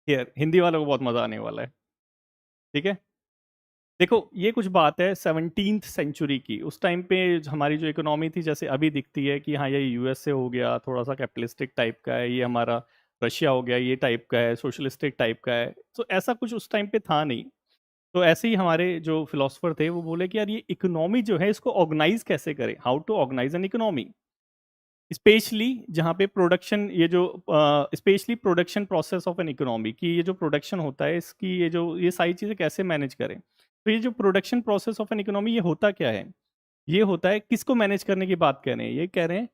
Here Hindi वालों को बहुत मजा आने वाला है। ठीक है, देखो ये कुछ बात है 17th सेंचुरी की। उस टाइम पे हमारी जो इकोनॉमी थी जैसे अभी दिखती है कि हाँ ये यूएसए हो गया, थोड़ा सा कैपिटलिस्टिक टाइप का है, ये हमारा रशिया हो गया, ये टाइप का है, सोशलिस्टिक टाइप का है। तो ऐसा कुछ उस टाइम पे था नहीं। तो ऐसे ही हमारे जो फिलोसफर थे वो बोले कि यार ये इकोनॉमी जो है इसको ऑर्गेनाइज कैसे करें, how to organise an economy, specially जहाँ पे प्रोडक्शन, ये जो specially production process of an economy की, ये जो प्रोडक्शन होता है इसकी, ये सारी चीज़ें कैसे मैनेज करें। तो ये जो production process of an economy ये होता क्या है, ये होता है किसको मैनेज करने की बात कर रहे हैं, ये कह रहे हैं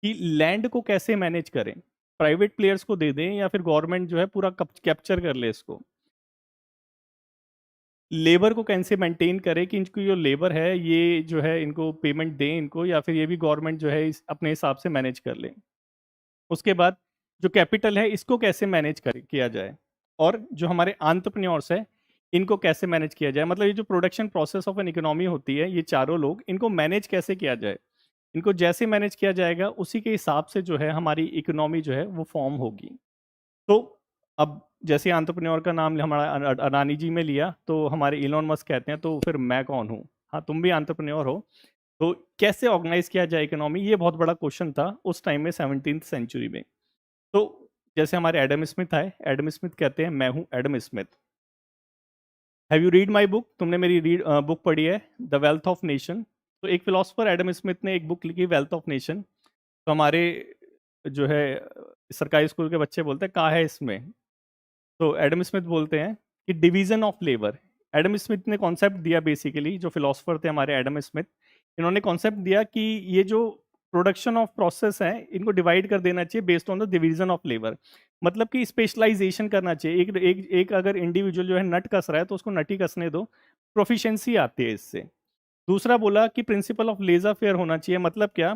कि लैंड को कैसे मैनेज करें, प्राइवेट प्लेयर्स को दे दें या फिर गवर्नमेंट जो है पूरा कैप्चर कर ले इसको। लेबर को कैसे मेंटेन करे कि इनको जो लेबर है ये जो है इनको पेमेंट दें इनको, या फिर ये भी गवर्नमेंट जो है अपने हिसाब से मैनेज कर ले। उसके बाद जो कैपिटल है इसको कैसे मैनेज किया जाए, और जो हमारे एंटरप्रेन्योर्स है इनको कैसे मैनेज किया जाए। मतलब ये जो production process of an economy होती है, ये चारों लोग इनको मैनेज कैसे किया जाए, इनको जैसे मैनेज किया जाएगा उसी के हिसाब से जो है हमारी इकोनॉमी जो है वो फॉर्म होगी। तो अब जैसे एंटरप्रेन्योर का नाम हमारा अडानी जी में लिया तो हमारे इलोन मस्क कहते हैं, तो फिर मैं कौन हूँ। हाँ तुम भी एंटरप्रेन्योर हो। तो कैसे ऑर्गेनाइज किया जाए इकोनॉमी, ये बहुत बड़ा क्वेश्चन था उस टाइम में 17th सेंचुरी में। तो जैसे हमारे एडम स्मिथ आए, एडम स्मिथ कहते हैं मैं हूँ Adam Smith. Have you read my book, तुमने मेरी बुक पढ़ी है द वेल्थ ऑफ नेशन। तो एक फिलोसफर एडम स्मिथ ने एक बुक लिखी वेल्थ ऑफ नेशन। तो हमारे जो है सरकारी स्कूल के बच्चे बोलते हैं कहाँ है इसमें। तो एडम स्मिथ बोलते हैं कि division of labour. Adam Smith ने कॉन्सेप्ट दिया, बेसिकली जो फिलोसफर थे हमारे एडम स्मिथ, इन्होंने कॉन्सेप्ट दिया कि ये जो प्रोडक्शन ऑफ प्रोसेस है इनको डिवाइड कर देना चाहिए based on the division of labour. मतलब कि स्पेशलाइजेशन करना चाहिए। एक अगर इंडिविजुअल जो है नट कस रहा है तो उसको नट ही कसने दो, प्रोफिशिएंसी आती है इससे। दूसरा बोला कि प्रिंसिपल ऑफ लेजर फेयर होना चाहिए। मतलब क्या,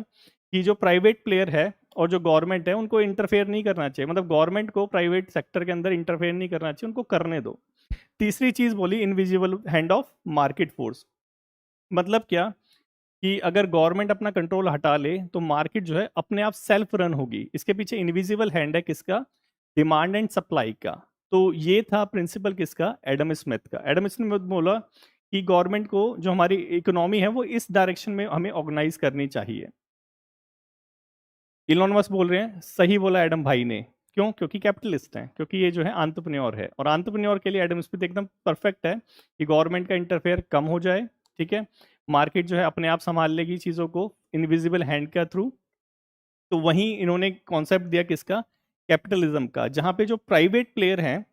कि जो प्राइवेट प्लेयर है और जो गवर्नमेंट है उनको इंटरफेयर नहीं करना चाहिए, मतलब गवर्नमेंट को प्राइवेट सेक्टर के अंदर इंटरफेयर नहीं करना चाहिए, उनको करने दो। तीसरी चीज बोली invisible hand of market force. मतलब क्या, कि अगर गवर्नमेंट अपना कंट्रोल हटा ले तो मार्केट जो है अपने आप सेल्फ रन होगी। इसके पीछे इनविजिबल हैंड है किसका, डिमांड एंड सप्लाई का। तो ये था प्रिंसिपल किसका, एडम स्मिथ का। एडम स्मिथ बोला कि गवर्नमेंट को जो हमारी इकोनॉमी है वो इस डायरेक्शन में हमें ऑर्गेनाइज करनी चाहिए। इलोन मस्क बोल रहे हैं सही बोला एडम भाई ने। क्यों, क्योंकि कैपिटलिस्ट हैं, क्योंकि ये जो है एंटरप्रेन्योर है, और एंटरप्रेन्योर के लिए एडम स्मिथ एकदम परफेक्ट है कि गवर्नमेंट का इंटरफेयर कम हो जाए। ठीक है, मार्केट जो है अपने आप संभाल लेगी चीज़ों को इनविजिबल हैंड का थ्रू। तो वहीं इन्होंने कॉन्सेप्ट दिया किसका, कैपिटलिज्म का, जहां पे जो प्राइवेट प्लेयर हैं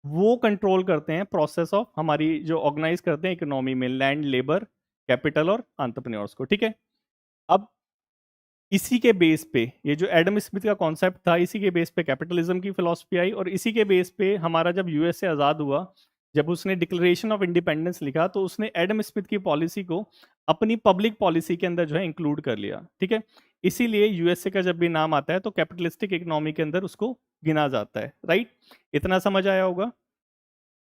वो कंट्रोल करते हैं प्रोसेस ऑफ हमारी, जो ऑर्गेनाइज करते हैं इकोनॉमी में लैंड, लेबर, कैपिटल और एंटरप्रेन्योर्स को। ठीक है, अब इसी के बेस पे ये जो एडम स्मिथ का कॉन्सेप्ट था, इसी के बेस पे कैपिटलिज्म की फिलॉसफी आई, और इसी के बेस पे हमारा जब यूएसए आज़ाद हुआ, जब उसने डिक्लेरेशन ऑफ इंडिपेंडेंस लिखा तो उसने एडम स्मिथ की पॉलिसी को अपनी पब्लिक पॉलिसी के अंदर जो है इंक्लूड कर लिया। ठीक है, इसीलिए यूएसए का जब भी नाम आता है तो कैपिटलिस्टिक इकोनॉमी के अंदर उसको गिना जाता है। राइट, इतना समझ आया होगा।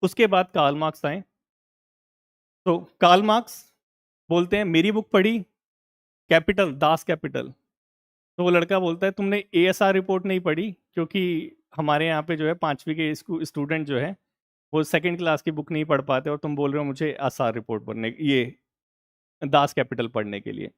उसके बाद कार्ल मार्क्स आए। तो कार्ल मार्क्स बोलते हैं मेरी बुक पढ़ी कैपिटल, दास कैपिटल। तो वो लड़का बोलता है तुमने एएसआर रिपोर्ट नहीं पढ़ी, क्योंकि हमारे यहाँ पे जो है 5वीं के स्टूडेंट जो है वो सेकंड क्लास की बुक नहीं पढ़ पाते, और तुम बोल रहे हो मुझे एसआर रिपोर्ट पढ़ने, ये दास कैपिटल पढ़ने के लिए।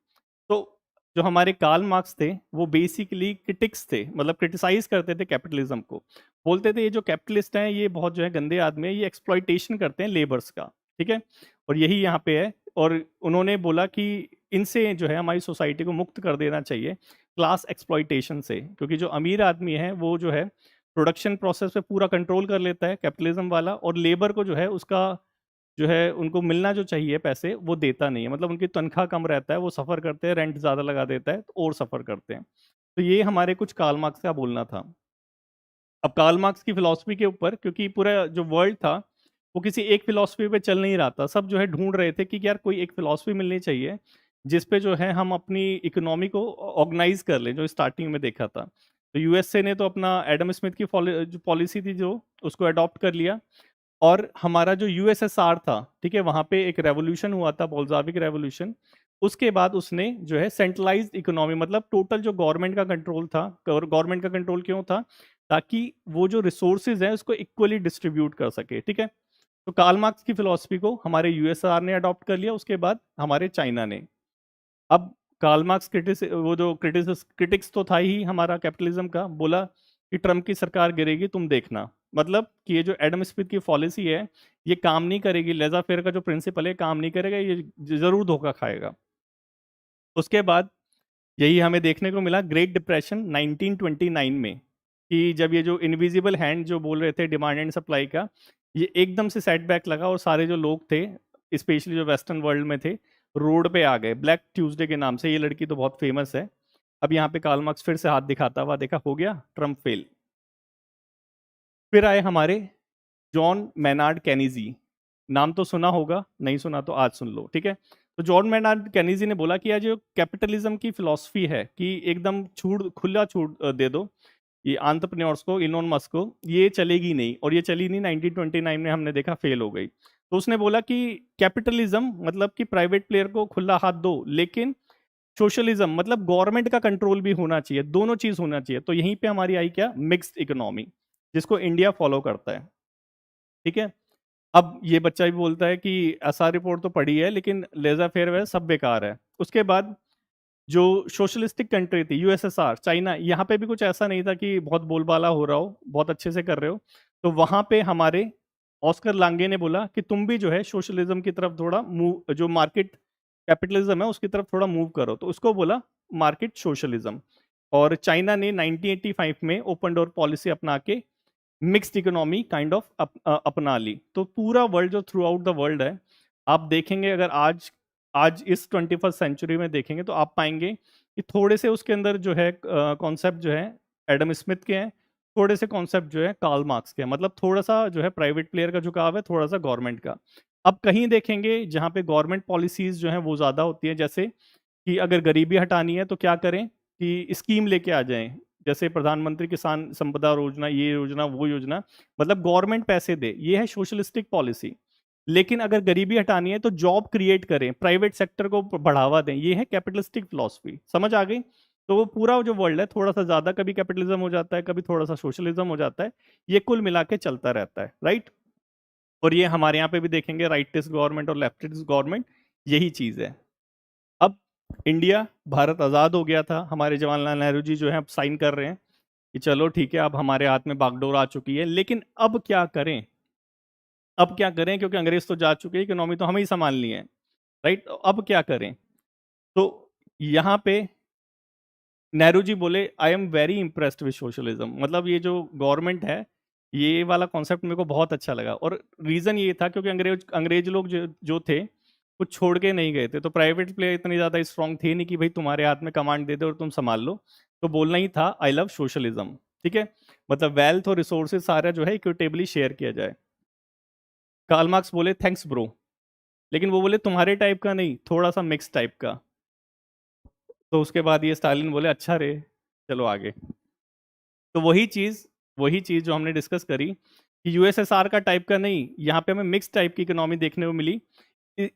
तो जो हमारे कार्ल मार्क्स थे वो बेसिकली क्रिटिक्स थे, मतलब क्रिटिसाइज करते थे कैपिटलिज्म को। बोलते थे ये जो कैपिटलिस्ट हैं ये बहुत जो है गंदे आदमी है, ये एक्सप्लॉइटेशन करते हैं लेबर्स का। ठीक है, और यही यहाँ पे है। और उन्होंने बोला कि इनसे जो है हमारी सोसाइटी को मुक्त कर देना चाहिए क्लास एक्सप्लॉइटेशन से, क्योंकि जो अमीर आदमी है वो जो है प्रोडक्शन प्रोसेस पे पूरा कंट्रोल कर लेता है कैपिटलिज्म वाला, और लेबर को जो है उसका जो है उनको मिलना जो चाहिए पैसे वो देता नहीं है, मतलब उनकी तनख्वाह कम रहता है, वो सफ़र करते हैं, रेंट ज़्यादा लगा देता है तो और सफ़र करते हैं। तो ये हमारे कुछ कार्ल मार्क्स का बोलना था। अब कार्ल मार्क्स की फिलॉसफी के ऊपर, क्योंकि पूरा जो वर्ल्ड था वो किसी एक फिलॉसफी पे चल नहीं रहा था, सब जो है ढूंढ रहे थे कि यार कोई एक फिलॉसफी मिलनी चाहिए जिस पे जो है हम अपनी इकोनॉमी को ऑर्गेनाइज कर लें, जो स्टार्टिंग में देखा था। तो यूएसए ने तो अपना एडम स्मिथ की जो पॉलिसी थी जो उसको अडॉप्ट कर लिया, और हमारा जो यूएसएसआर था, ठीक है, वहां पे एक रेवोल्यूशन हुआ था, बोल्जाविक रेवोल्यूशन। उसके बाद उसने जो है सेंट्रलाइज्ड इकोनॉमी, मतलब टोटल जो गवर्नमेंट का कंट्रोल था, गवर्नमेंट का कंट्रोल क्यों था, ताकि वो जो रिसोर्सेज हैं उसको इक्वली डिस्ट्रीब्यूट कर सके, ठीक है। तो कार्ल मार्क्स की फिलॉसफी को हमारे यूएसआर ने अडॉप्ट कर लिया, उसके बाद हमारे चाइना ने। अब कार्ल मार्क्स वो जो क्रिटिक्स तो था ही हमारा कैपिटलिज्म का, बोला कि ट्रम्प की सरकार गिरेगी तुम देखना। मतलब कि ये जो एडम स्मिथ की पॉलिसी है ये काम नहीं करेगी, लेजा फेयर का जो प्रिंसिपल है काम नहीं करेगा, ये जरूर धोखा खाएगा। उसके बाद यही हमें देखने को मिला ग्रेट डिप्रेशन 1929 में, कि जब ये जो इनविजिबल हैंड जो बोल रहे थे डिमांड एंड सप्लाई का, ये एकदम से सेटबैक लगा और सारे जो लोग थे स्पेशली जो वेस्टर्न वर्ल्ड में थे रोड पे आ गए। ब्लैक ट्यूसडे के नाम से, ये लड़की तो बहुत फेमस है। अब यहाँ पे कार्ल मार्क्स फिर से हाथ दिखाता हुआ देखा, हो गया ट्रम्प फेल। फिर आए हमारे जॉन मैनार्ड केनीजी, नाम तो सुना होगा, नहीं सुना तो आज सुन लो, ठीक है। तो जॉन मैनार्ड केनीजी ने बोला कि यार जो कैपिटलिज्म की फिलॉसफी है कि एकदम छूट खुला छूट दे दो ये एंटरप्रेन्योर्स को, इलोन मस्क को, ये चलेगी नहीं, और ये चली नहीं। 1929 में हमने देखा फेल हो गई। तो उसने बोला कि कैपिटलिज्म मतलब कि प्राइवेट प्लेयर को खुला हाथ दो, लेकिन सोशलिज्म मतलब गवर्नमेंट का कंट्रोल भी होना चाहिए, दोनों चीज होना चाहिए। तो यहीं पे हमारी आई क्या, मिक्स्ड इकोनॉमी, जिसको इंडिया फॉलो करता है, ठीक है। अब ये बच्चा भी बोलता है कि एसआर रिपोर्ट तो पढ़ी है लेकिन लेजा फेयर है सब बेकार है। उसके बाद जो सोशलिस्टिक कंट्री थी यूएसएसआर, चाइना, यहाँ पे भी कुछ ऐसा नहीं था कि बहुत बोलबाला हो रहा हो, बहुत अच्छे से कर रहे हो। तो वहां पे हमारे ऑस्कर लांगे ने बोला कि तुम भी जो है सोशलिज्म की तरफ थोड़ा मूव, जो मार्केट कैपिटलिज्म है उसकी तरफ थोड़ा मूव करो, तो उसको बोला मार्केट सोशलिज्म। और चाइना ने 1985 में ओपन डोर पॉलिसी अपना के मिक्स्ड इकोनॉमी काइंड ऑफ अपना ली। तो पूरा वर्ल्ड जो थ्रू आउट द वर्ल्ड है, आप देखेंगे अगर आज आज इस 21st सेंचुरी में देखेंगे तो आप पाएंगे कि थोड़े से उसके अंदर जो है कॉन्सेप्ट जो है एडम स्मिथ के हैं, थोड़े से कॉन्सेप्ट जो है कार्ल मार्क्स के हैं। मतलब थोड़ा सा जो है प्राइवेट प्लेयर का झुकाव है, थोड़ा सा गवर्नमेंट का। अब कहीं देखेंगे जहाँ पे गवर्नमेंट पॉलिसीज जो है वो ज़्यादा होती है, जैसे कि अगर गरीबी हटानी है तो क्या करें कि स्कीम लेके आ जाएं, जैसे प्रधानमंत्री किसान संपदा योजना, ये योजना वो योजना, मतलब गवर्नमेंट पैसे दे, ये है सोशलिस्टिक पॉलिसी। लेकिन अगर गरीबी हटानी है तो जॉब क्रिएट करें, प्राइवेट सेक्टर को बढ़ावा दें, ये है कैपिटलिस्टिक फिलॉसफी। समझ आ गई। तो वो पूरा जो वर्ल्ड है थोड़ा सा ज्यादा कभी कैपिटलिज्म हो जाता है, कभी थोड़ा सा सोशलिज्म हो जाता है, ये कुल मिला के चलता रहता है, राइट। और ये हमारे यहाँ पे भी देखेंगे राइटिस्ट गवर्नमेंट और लेफ्टिस्ट गवर्नमेंट, यही चीज है। अब इंडिया, भारत आज़ाद हो गया था, हमारे जवाहरलाल नेहरू जी जो है अब साइन कर रहे हैं कि चलो ठीक है अब हमारे हाथ में बागडोर आ चुकी है। लेकिन अब क्या करें, अब क्या करें, क्योंकि अंग्रेज तो जा चुके हैं, इकोनॉमी तो हमें ही संभालनी है, राइट। तो अब क्या करें, तो यहाँ पे नेहरू जी बोले I am very impressed with socialism, मतलब ये जो गवर्नमेंट है ये वाला कॉन्सेप्ट मेरे को बहुत अच्छा लगा। और रीज़न ये था क्योंकि अंग्रेज लोग जो थे कुछ छोड़ के नहीं गए थे, तो प्राइवेट प्लेयर इतने ज़्यादा स्ट्रांग थे नहीं कि भाई तुम्हारे हाथ में कमांड दे दे और तुम संभाल लो। तो बोलना ही था आई लव सोशलिज्म, ठीक है। मतलब वेल्थ और रिसोर्सेज सारा जो है इक्विटेबली शेयर किया जाए। कार्ल मार्क्स बोले थैंक्स ब्रो, लेकिन वो बोले तुम्हारे टाइप का नहीं, थोड़ा सा मिक्स टाइप का। तो उसके बाद ये स्टालिन बोले अच्छा रे, चलो आगे। तो वही चीज जो हमने डिस्कस करी कि यूएसएसआर का टाइप का नहीं, यहाँ पे हमें मिक्स टाइप की इकोनॉमी देखने को मिली।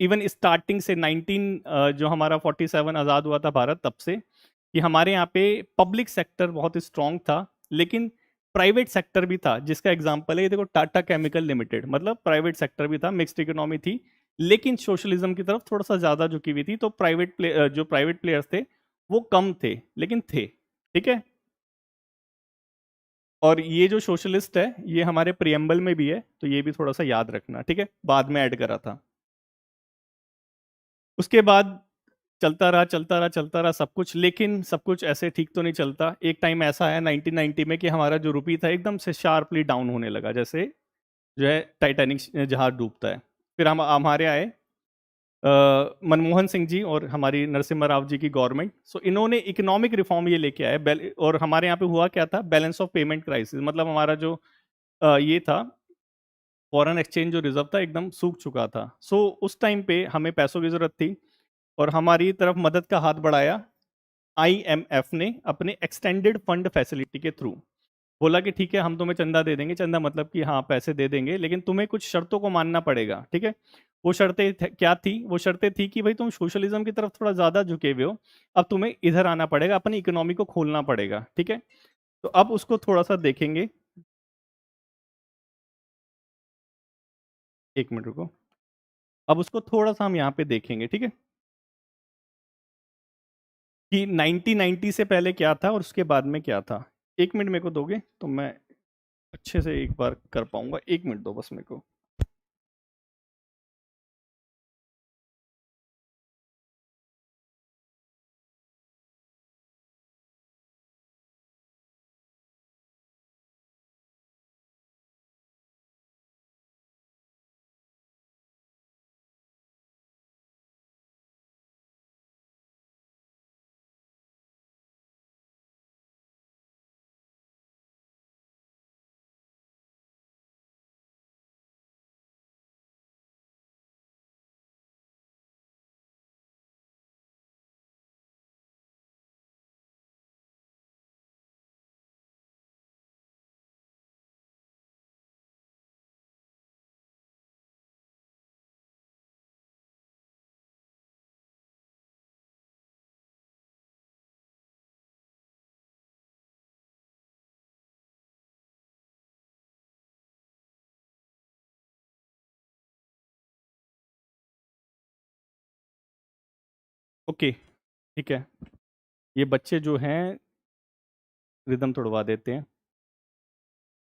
इवन स्टार्टिंग से 19 जो हमारा 47 आज़ाद हुआ था भारत, तब से कि हमारे यहाँ पे पब्लिक सेक्टर बहुत स्ट्रांग था, लेकिन प्राइवेट सेक्टर भी था। जिसका एग्जांपल है ये देखो, टाटा केमिकल लिमिटेड, मतलब प्राइवेट सेक्टर भी था, मिक्स्ड इकोनॉमी थी, लेकिन सोशलिज्म की तरफ थोड़ा सा ज़्यादा झुकी हुई थी। तो जो प्राइवेट प्लेयर्स थे वो कम थे, लेकिन थे, ठीक है। और ये जो सोशलिस्ट है ये हमारे प्रियम्बल में भी है, तो ये भी थोड़ा सा याद रखना, ठीक है, बाद में ऐड करा था। उसके बाद चलता रहा सब कुछ, लेकिन सब कुछ ऐसे ठीक तो नहीं चलता। एक टाइम ऐसा है 1990 में कि हमारा जो रुपी था एकदम से शार्पली डाउन होने लगा, जैसे जो है टाइटैनिक जहाज डूबता है। फिर हम हमारे आए मनमोहन सिंह जी और हमारी नरसिम्हा राव जी की गवर्नमेंट। सो इन्होंने इकोनॉमिक रिफॉर्म ये लेके आए। और हमारे यहाँ पे हुआ क्या था, बैलेंस ऑफ पेमेंट क्राइसिस, मतलब हमारा जो ये था फॉरेन एक्सचेंज जो रिजर्व था एकदम सूख चुका था। सो उस टाइम पे हमें पैसों की जरूरत थी और हमारी तरफ मदद का हाथ बढ़ाया आईएमएफ ने अपने एक्सटेंडेड फंड फैसिलिटी के थ्रू। बोला कि ठीक है हम तुम्हें चंदा दे देंगे, चंदा मतलब कि हाँ पैसे दे देंगे, लेकिन तुम्हें कुछ शर्तों को मानना पड़ेगा, ठीक है। वो शर्तें क्या थी, वो शर्तें थी कि भाई तुम सोशलिज्म की तरफ थोड़ा ज्यादा झुके हुए हो, अब तुम्हें इधर आना पड़ेगा, अपनी इकोनॉमी को खोलना पड़ेगा, ठीक है। तो अब उसको थोड़ा-सा देखेंगे। 1 मिनट रुको। अब उसको थोड़ा-सा हम यहाँ पे देखेंगे, ठीक है? कि 1990 से पहले क्या था और उसके बाद में क्या था। 1 मिनट मेरे को दोगे तो मैं अच्छे से एक बार कर पाऊँगा। 1 मिनट दो बस मेरे को। ओके, ठीक है। ये बच्चे जो हैं रिदम तोड़वा देते हैं।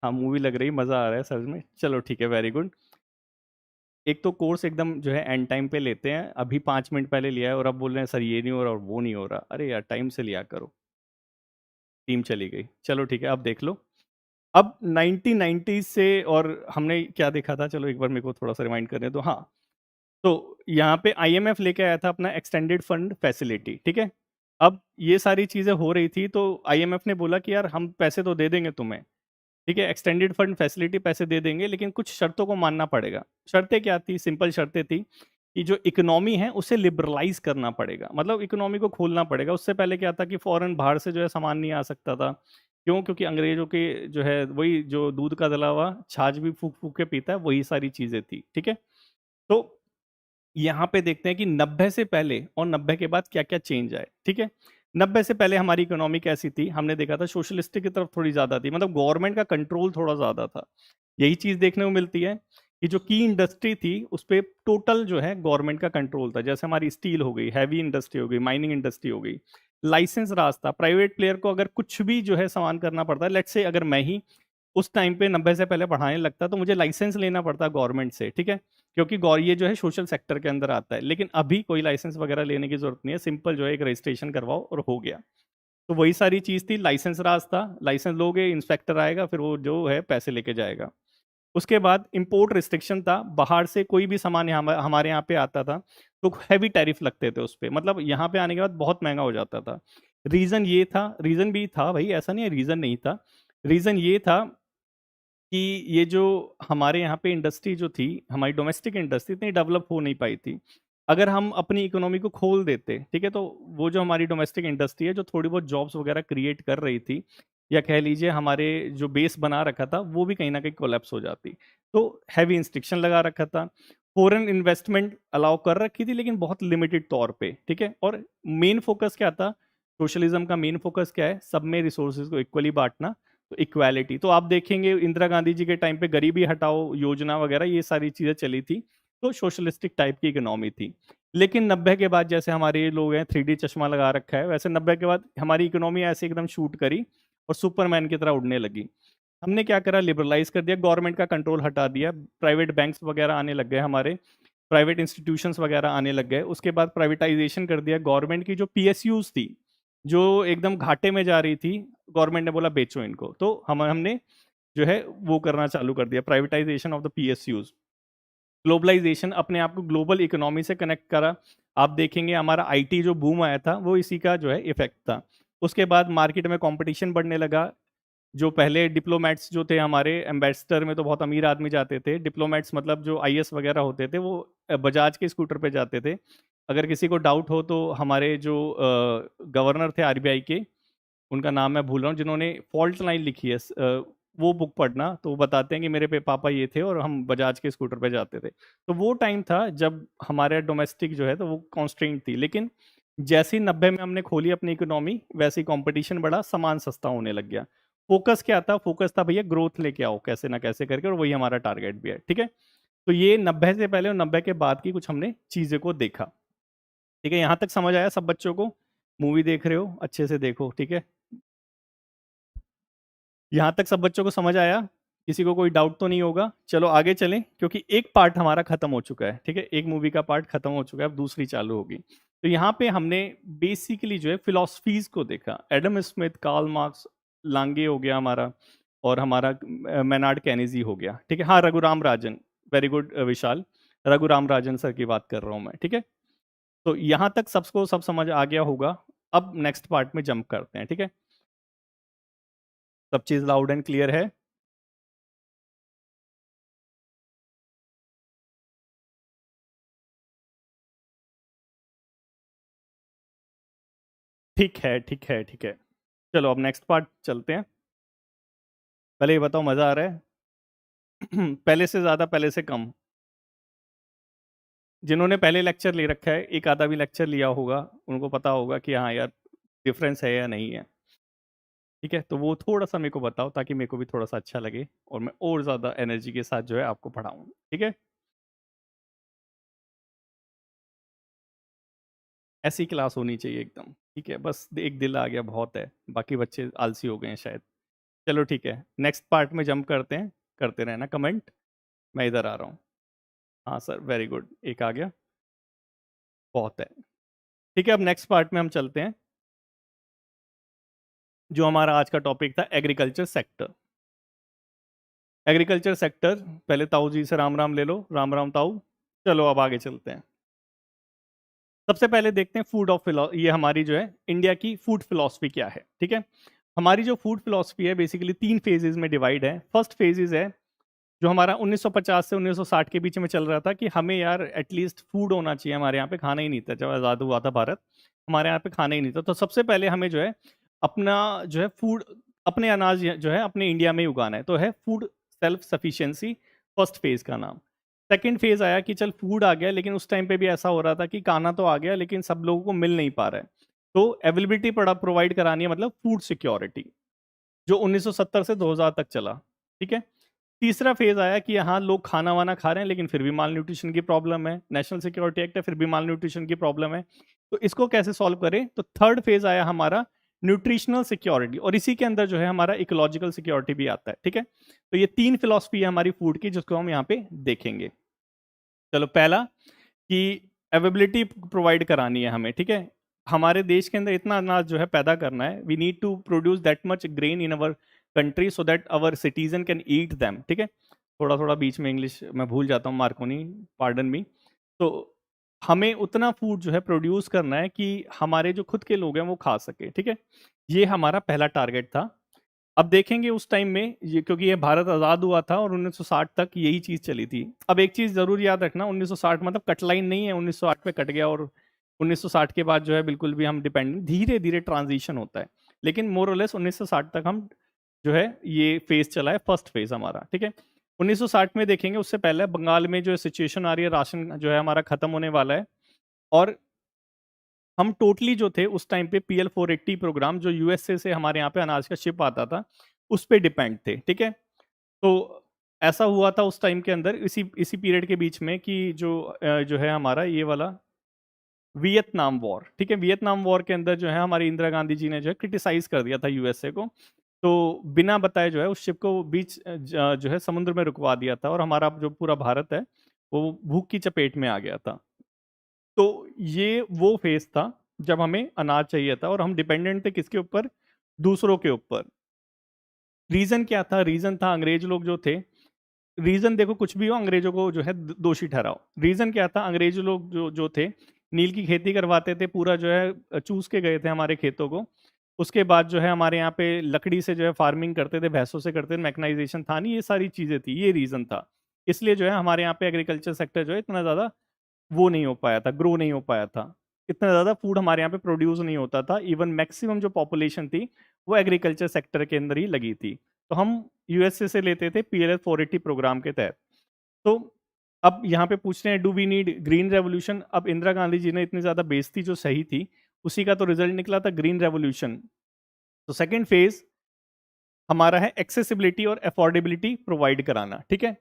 हाँ, मूवी लग रही है, मज़ा आ रहा है सच में। चलो ठीक है, वेरी गुड। एक तो कोर्स एकदम जो है एंड टाइम पे लेते हैं। अभी 5 मिनट पहले लिया है और अब बोल रहे हैं सर ये नहीं हो रहा और वो नहीं हो रहा। अरे यार टाइम से लिया करो। टीम चली गई। चलो ठीक है, अब देख लो। अब 1990 से और हमने क्या देखा था, चलो एक बार मेरे को थोड़ा-सा रिमाइंड करने दो। हाँ, तो यहाँ पे आईएमएफ लेके आया था अपना एक्सटेंडेड फंड फैसिलिटी, ठीक है? अब ये सारी चीज़ें हो रही थी तो आईएमएफ ने बोला कि यार हम पैसे तो दे देंगे तुम्हें, ठीक है? एक्सटेंडेड फंड फैसिलिटी पैसे दे देंगे लेकिन कुछ शर्तों को मानना पड़ेगा। शर्तें क्या थी? सिंपल शर्तें थी कि जो इकोनॉमी है उसे लिबरलाइज़ करना पड़ेगा। मतलब इकोनॉमी को खोलना पड़ेगा। उससे पहले क्या था कि फ़ॉरेन बाहर से जो है सामान नहीं आ सकता था। क्यों? क्योंकि अंग्रेज़ों के जो है वही जो दूध का दला हुआ छाछ भी फूँक-फूँक के पीता है, वही सारी चीज़ें थी, ठीक है? तो यहाँ पे देखते हैं कि 90 से पहले और 90 के बाद क्या-क्या चेंज आए, ठीक है? 90 से पहले हमारी इकोनॉमी कैसी थी? हमने देखा था सोशलिस्टिक की तरफ थोड़ी ज़्यादा थी, मतलब गवर्नमेंट का कंट्रोल थोड़ा ज़्यादा था। यही चीज़ देखने को मिलती है कि जो की इंडस्ट्री थी, उस पे टोटल जो है गवर्नमेंट का कंट्रोल था। जैसे हमारी स्टील हो गई, हैवी इंडस्ट्री हो गई, माइनिंग इंडस्ट्री हो गई। लाइसेंस राज था, प्राइवेट प्लेयर को अगर कुछ भी जो है सामान करना पड़ता है, लेट्स से अगर मैं ही उस टाइम पे 90 से पहले पढ़ाने लगता तो मुझे लाइसेंस लेना पड़ता गवर्नमेंट से, ठीक है? क्योंकि गौर ये जो है सोशल सेक्टर के अंदर आता है। लेकिन अभी कोई लाइसेंस वगैरह लेने की ज़रूरत नहीं है, सिंपल जो है एक रजिस्ट्रेशन करवाओ और हो गया। तो वही सारी चीज़ थी, लाइसेंस राज था, लाइसेंस लोगे, इंस्पेक्टर आएगा, फिर वो जो है पैसे लेके जाएगा। उसके बाद इम्पोर्ट रिस्ट्रिक्शन था, बाहर से कोई भी सामान यहाँ हमारे यहाँ पे आता था, तो हैवी टैरिफ लगते थे उस पे, मतलब यहाँ पे आने के बाद बहुत महँगा हो जाता था। रीज़न ये था, रीज़न भी था भई, ऐसा नहीं है रीज़न नहीं था। रीज़न ये था कि ये जो हमारे यहाँ पे इंडस्ट्री जो थी, हमारी डोमेस्टिक इंडस्ट्री इतनी डेवलप हो नहीं पाई थी। अगर हम अपनी इकोनॉमी को खोल देते, ठीक है, तो वो जो हमारी डोमेस्टिक इंडस्ट्री है, जो थोड़ी बहुत जॉब्स वगैरह क्रिएट कर रही थी, या कह लीजिए हमारे जो बेस बना रखा था, वो भी कहीं न कहीं कोलैप्स हो जाती। तो हैवी इंस्ट्रिक्शन लगा रखा था, फ़ॉरेन इन्वेस्टमेंट अलाउ कर रखी थी, लेकिन बहुत लिमिटेड तौर पे, ठीक है? और मेन फ़ोकस क्या था? सोशलिज़्म का मेन फ़ोकस क्या है? सब में रिसोर्सेज़ को इक्वली बाँटना, तो इक्वालिटी। तो आप देखेंगे इंदिरा गांधी जी के टाइम पे गरीबी हटाओ योजना वगैरह ये सारी चीज़ें चली थी, तो सोशलिस्टिक टाइप की इकोनॉमी थी। लेकिन 90 के बाद जैसे हमारे ये लोग हैं 3D चश्मा लगा रखा है, वैसे 90 के बाद हमारी इकोनॉमी ऐसे एकदम शूट करी और सुपरमैन की तरह उड़ने लगी। हमने क्या करा? लिबरलाइज़ कर दिया, गवर्नमेंट का कंट्रोल हटा दिया, प्राइवेट बैंक्स वगैरह आने लग गए हमारे, प्राइवेट इंस्टीट्यूशंस वगैरह आने लग गए। उसके बाद प्राइवेटाइज़ेशन कर दिया, गवर्नमेंट की जो पीएसयूज़ थी, जो एकदम घाटे में जा रही थी, गवर्नमेंट ने बोला बेचो इनको। तो हमने जो है वो करना चालू कर दिया, privatisation of the PSUs. Globalisation, अपने आप को ग्लोबल इकोनॉमी से कनेक्ट करा। आप देखेंगे हमारा आईटी जो बूम आया था, वो इसी का जो है इफ़ेक्ट था। उसके बाद मार्केट में कॉम्पिटिशन बढ़ने लगा। जो पहले डिप्लोमेट्स जो थे हमारे, एम्बेसडर में तो बहुत अमीर आदमी जाते थे। डिप्लोमेट्स मतलब जो आईएएस वगैरह होते थे, वो बजाज के स्कूटर पे जाते थे। अगर किसी को डाउट हो तो हमारे जो गवर्नर थे आरबीआई के, उनका नाम मैं भूल रहा हूँ, जिन्होंने फॉल्ट लाइन लिखी है, वो बुक पढ़ना, तो वो बताते हैं कि मेरे पे पापा ये थे और हम बजाज के स्कूटर पे जाते थे। तो वो टाइम था जब हमारे डोमेस्टिक जो है तो वो कॉन्स्ट्रेंट थी। लेकिन जैसे ही 90 में हमने खोली अपनी इकोनॉमी, वैसे ही कॉम्पिटिशन बढ़ा, सामान सस्ता होने लग गया। फोकस क्या था? फोकस था भैया ग्रोथ लेके आओ कैसे ना कैसे करके, और वही हमारा टारगेट भी है, ठीक है। तो ये 90 से पहले और 90 के बाद की कुछ हमने चीज़ें को देखा, ठीक है। यहाँ तक समझ आया सब बच्चों को? मूवी देख रहे हो अच्छे से देखो, ठीक है। यहाँ तक सब बच्चों को समझ आया? किसी को कोई डाउट तो नहीं होगा? चलो आगे चलें, क्योंकि एक पार्ट हमारा खत्म हो चुका है, ठीक है। एक मूवी का पार्ट खत्म हो चुका है, अब दूसरी चालू होगी। तो यहाँ पे हमने बेसिकली जो है फिलोसफीज को देखा, एडम स्मिथ, कार्ल मार्क्स, लांगे हो गया हमारा, और हमारा मेनार्ड केनेजी हो गया, ठीक है। हाँ, रघुराम राजन, वेरी गुड विशाल, रघुराम राजन सर की बात कर रहा हूँ मैं, ठीक है। तो यहाँ तक सबको सब समझ आ गया होगा। अब नेक्स्ट पार्ट में जंप करते हैं, ठीक है। सब चीज लाउड एंड क्लियर है? ठीक है, ठीक है, ठीक है। चलो अब नेक्स्ट पार्ट चलते हैं। पहले ये बताओ, मजा आ रहा है? पहले से ज्यादा, पहले से कम? जिन्होंने पहले लेक्चर ले रखा है, एक आधा भी लेक्चर लिया होगा, उनको पता होगा कि हाँ यार डिफरेंस है या नहीं है, ठीक है। तो वो थोड़ा सा मेरे को बताओ, ताकि मेरे को भी थोड़ा सा अच्छा लगे और मैं और ज्यादा एनर्जी के साथ जो है आपको पढ़ाऊँ, ठीक है। ऐसी क्लास होनी चाहिए एकदम, ठीक है। बस एक दिल आ गया बहुत है, बाकी बच्चे आलसी हो गए हैं शायद। चलो ठीक है, नेक्स्ट पार्ट में जंप करते हैं। करते रहना कमेंट, मैं इधर आ रहा हूँ। हाँ सर, वेरी गुड, एक आ गया, बहुत है। ठीक है, अब नेक्स्ट पार्ट में हम चलते हैं, जो हमारा आज का टॉपिक था, एग्रीकल्चर सेक्टर। एग्रीकल्चर सेक्टर, पहले ताऊ जी से राम राम ले लो, राम राम ताऊ। चलो अब आगे चलते हैं। सबसे पहले देखते हैं फूड ऑफ ये हमारी जो है इंडिया की फूड फिलॉसफी क्या है, ठीक है। हमारी जो फूड फिलॉसफी है बेसिकली 3 फेजेस में डिवाइड है। फर्स्ट फेजेस है जो हमारा 1950 से 1960 के बीच में चल रहा था, कि हमें यार एटलीस्ट फूड होना चाहिए, हमारे यहाँ पे खाना ही नहीं था जब आज़ाद हुआ था भारत, हमारे यहाँ पे खाना ही नहीं था। तो सबसे पहले हमें जो है अपना जो है फूड, अपने अनाज जो है अपने इंडिया में ही उगाना है, तो है food self sufficiency, first phase का नाम। सेकेंड फेज आया कि चल फूड आ गया, लेकिन उस टाइम पे भी ऐसा हो रहा था कि खाना तो आ गया लेकिन सब लोगों को मिल नहीं पा रहा है, तो अवेलेबिलिटी प्रोवाइड करानी है, मतलब फूड सिक्योरिटी, जो 1970 से 2000 तक चला, ठीक है। तीसरा फेज आया कि यहाँ लोग खाना वाना खा रहे हैं लेकिन फिर भी माल न्यूट्रिशन की प्रॉब्लम है, नेशनल सिक्योरिटी एक्ट है फिर भी माल न्यूट्रिशन की प्रॉब्लम है, तो इसको कैसे सॉल्व करें। तो थर्ड फेज आया हमारा न्यूट्रिशनल सिक्योरिटी, और इसी के अंदर जो है हमारा इकोलॉजिकल सिक्योरिटी भी आता है, ठीक है। तो ये 3 फिलॉसफी है हमारी फूड की, जिसको हम यहाँ पे देखेंगे। चलो, पहला कि अवेबिलिटी प्रोवाइड करानी है हमें, ठीक है। हमारे देश के अंदर इतना अनाज जो है पैदा करना है, we need to produce that much grain in our country so that our citizen can eat them, ठीक है। थोड़ा थोड़ा बीच में इंग्लिश मैं भूल जाता हूँ, मार्कोनी, पार्डन मी। तो हमें उतना फूड जो है प्रोड्यूस करना है कि हमारे जो खुद के लोग हैं वो खा सके, ठीक है। ये हमारा पहला टारगेट था। अब देखेंगे उस टाइम में ये, क्योंकि ये भारत आज़ाद हुआ था और 1960 तक यही चीज़ चली थी। अब एक चीज़ ज़रूर याद रखना, 1960 मतलब कट लाइन नहीं है, 1960 पे कट गया और 1960 के बाद जो है बिल्कुल भी हम डिपेंडेंट, धीरे धीरे ट्रांजिशन होता है, लेकिन मोर और लेस 1960 तक हम जो है ये फेज चला है, फर्स्ट फेज हमारा, ठीक है। 1960 में देखेंगे, उससे पहले बंगाल में जो सिचुएशन आ रही है, राशन जो है हमारा खत्म होने वाला है, और हम टोटली जो थे उस टाइम पे PL 480 प्रोग्राम, जो यूएसए से हमारे यहाँ पे अनाज का शिप आता था, उस पे डिपेंड थे, ठीक है। तो ऐसा हुआ था उस टाइम के अंदर, इसी इसी पीरियड के बीच में, कि जो है हमारा ये वाला वियतनाम वॉर, ठीक है। वियतनाम वॉर के अंदर जो है हमारी इंदिरा गांधी जी ने जो है क्रिटिसाइज कर दिया था यूएसए को, तो बिना बताए जो है उस शिप को बीच जो है समुद्र में रुकवा दिया था, और हमारा जो पूरा भारत है वो भूख की चपेट में आ गया था। तो ये वो फेज था जब हमें अनाज चाहिए था, और हम डिपेंडेंट थे किसके ऊपर? दूसरों के ऊपर। रीजन क्या था? रीजन था अंग्रेज लोग जो थे, रीजन देखो कुछ भी हो, अंग्रेजों को जो है दोषी ठहराओ। रीजन क्या था? अंग्रेज लोग जो जो थे, नील की खेती करवाते थे, पूरा जो है चूस के गए थे हमारे खेतों को। उसके बाद जो है हमारे यहाँ पे लकड़ी से जो है फार्मिंग करते थे, भैंसों से करते थे, मैकेनाइजेशन था नहीं, ये सारी चीजें थी, ये रीजन था। इसलिए जो है हमारे यहाँ पे एग्रीकल्चर सेक्टर जो है इतना ज्यादा वो नहीं हो पाया था, ग्रो नहीं हो पाया था, इतना ज़्यादा फूड हमारे यहाँ पे प्रोड्यूस नहीं होता था। इवन मैक्सिमम जो पॉपुलेशन थी वो एग्रीकल्चर सेक्टर के अंदर ही लगी थी। तो हम यूएसए से लेते थे PLS 480 प्रोग्राम के तहत। तो अब यहाँ पे पूछ रहे हैं do we need green revolution. अब इंदिरा गांधी जी ने इतनी ज़्यादा बेइज्जती जो सही थी, उसी का तो रिजल्ट निकला था ग्रीन रेवोल्यूशन। तो सेकेंड फेज हमारा है एक्सेसिबिलिटी और अफोर्डेबिलिटी प्रोवाइड कराना, ठीक है।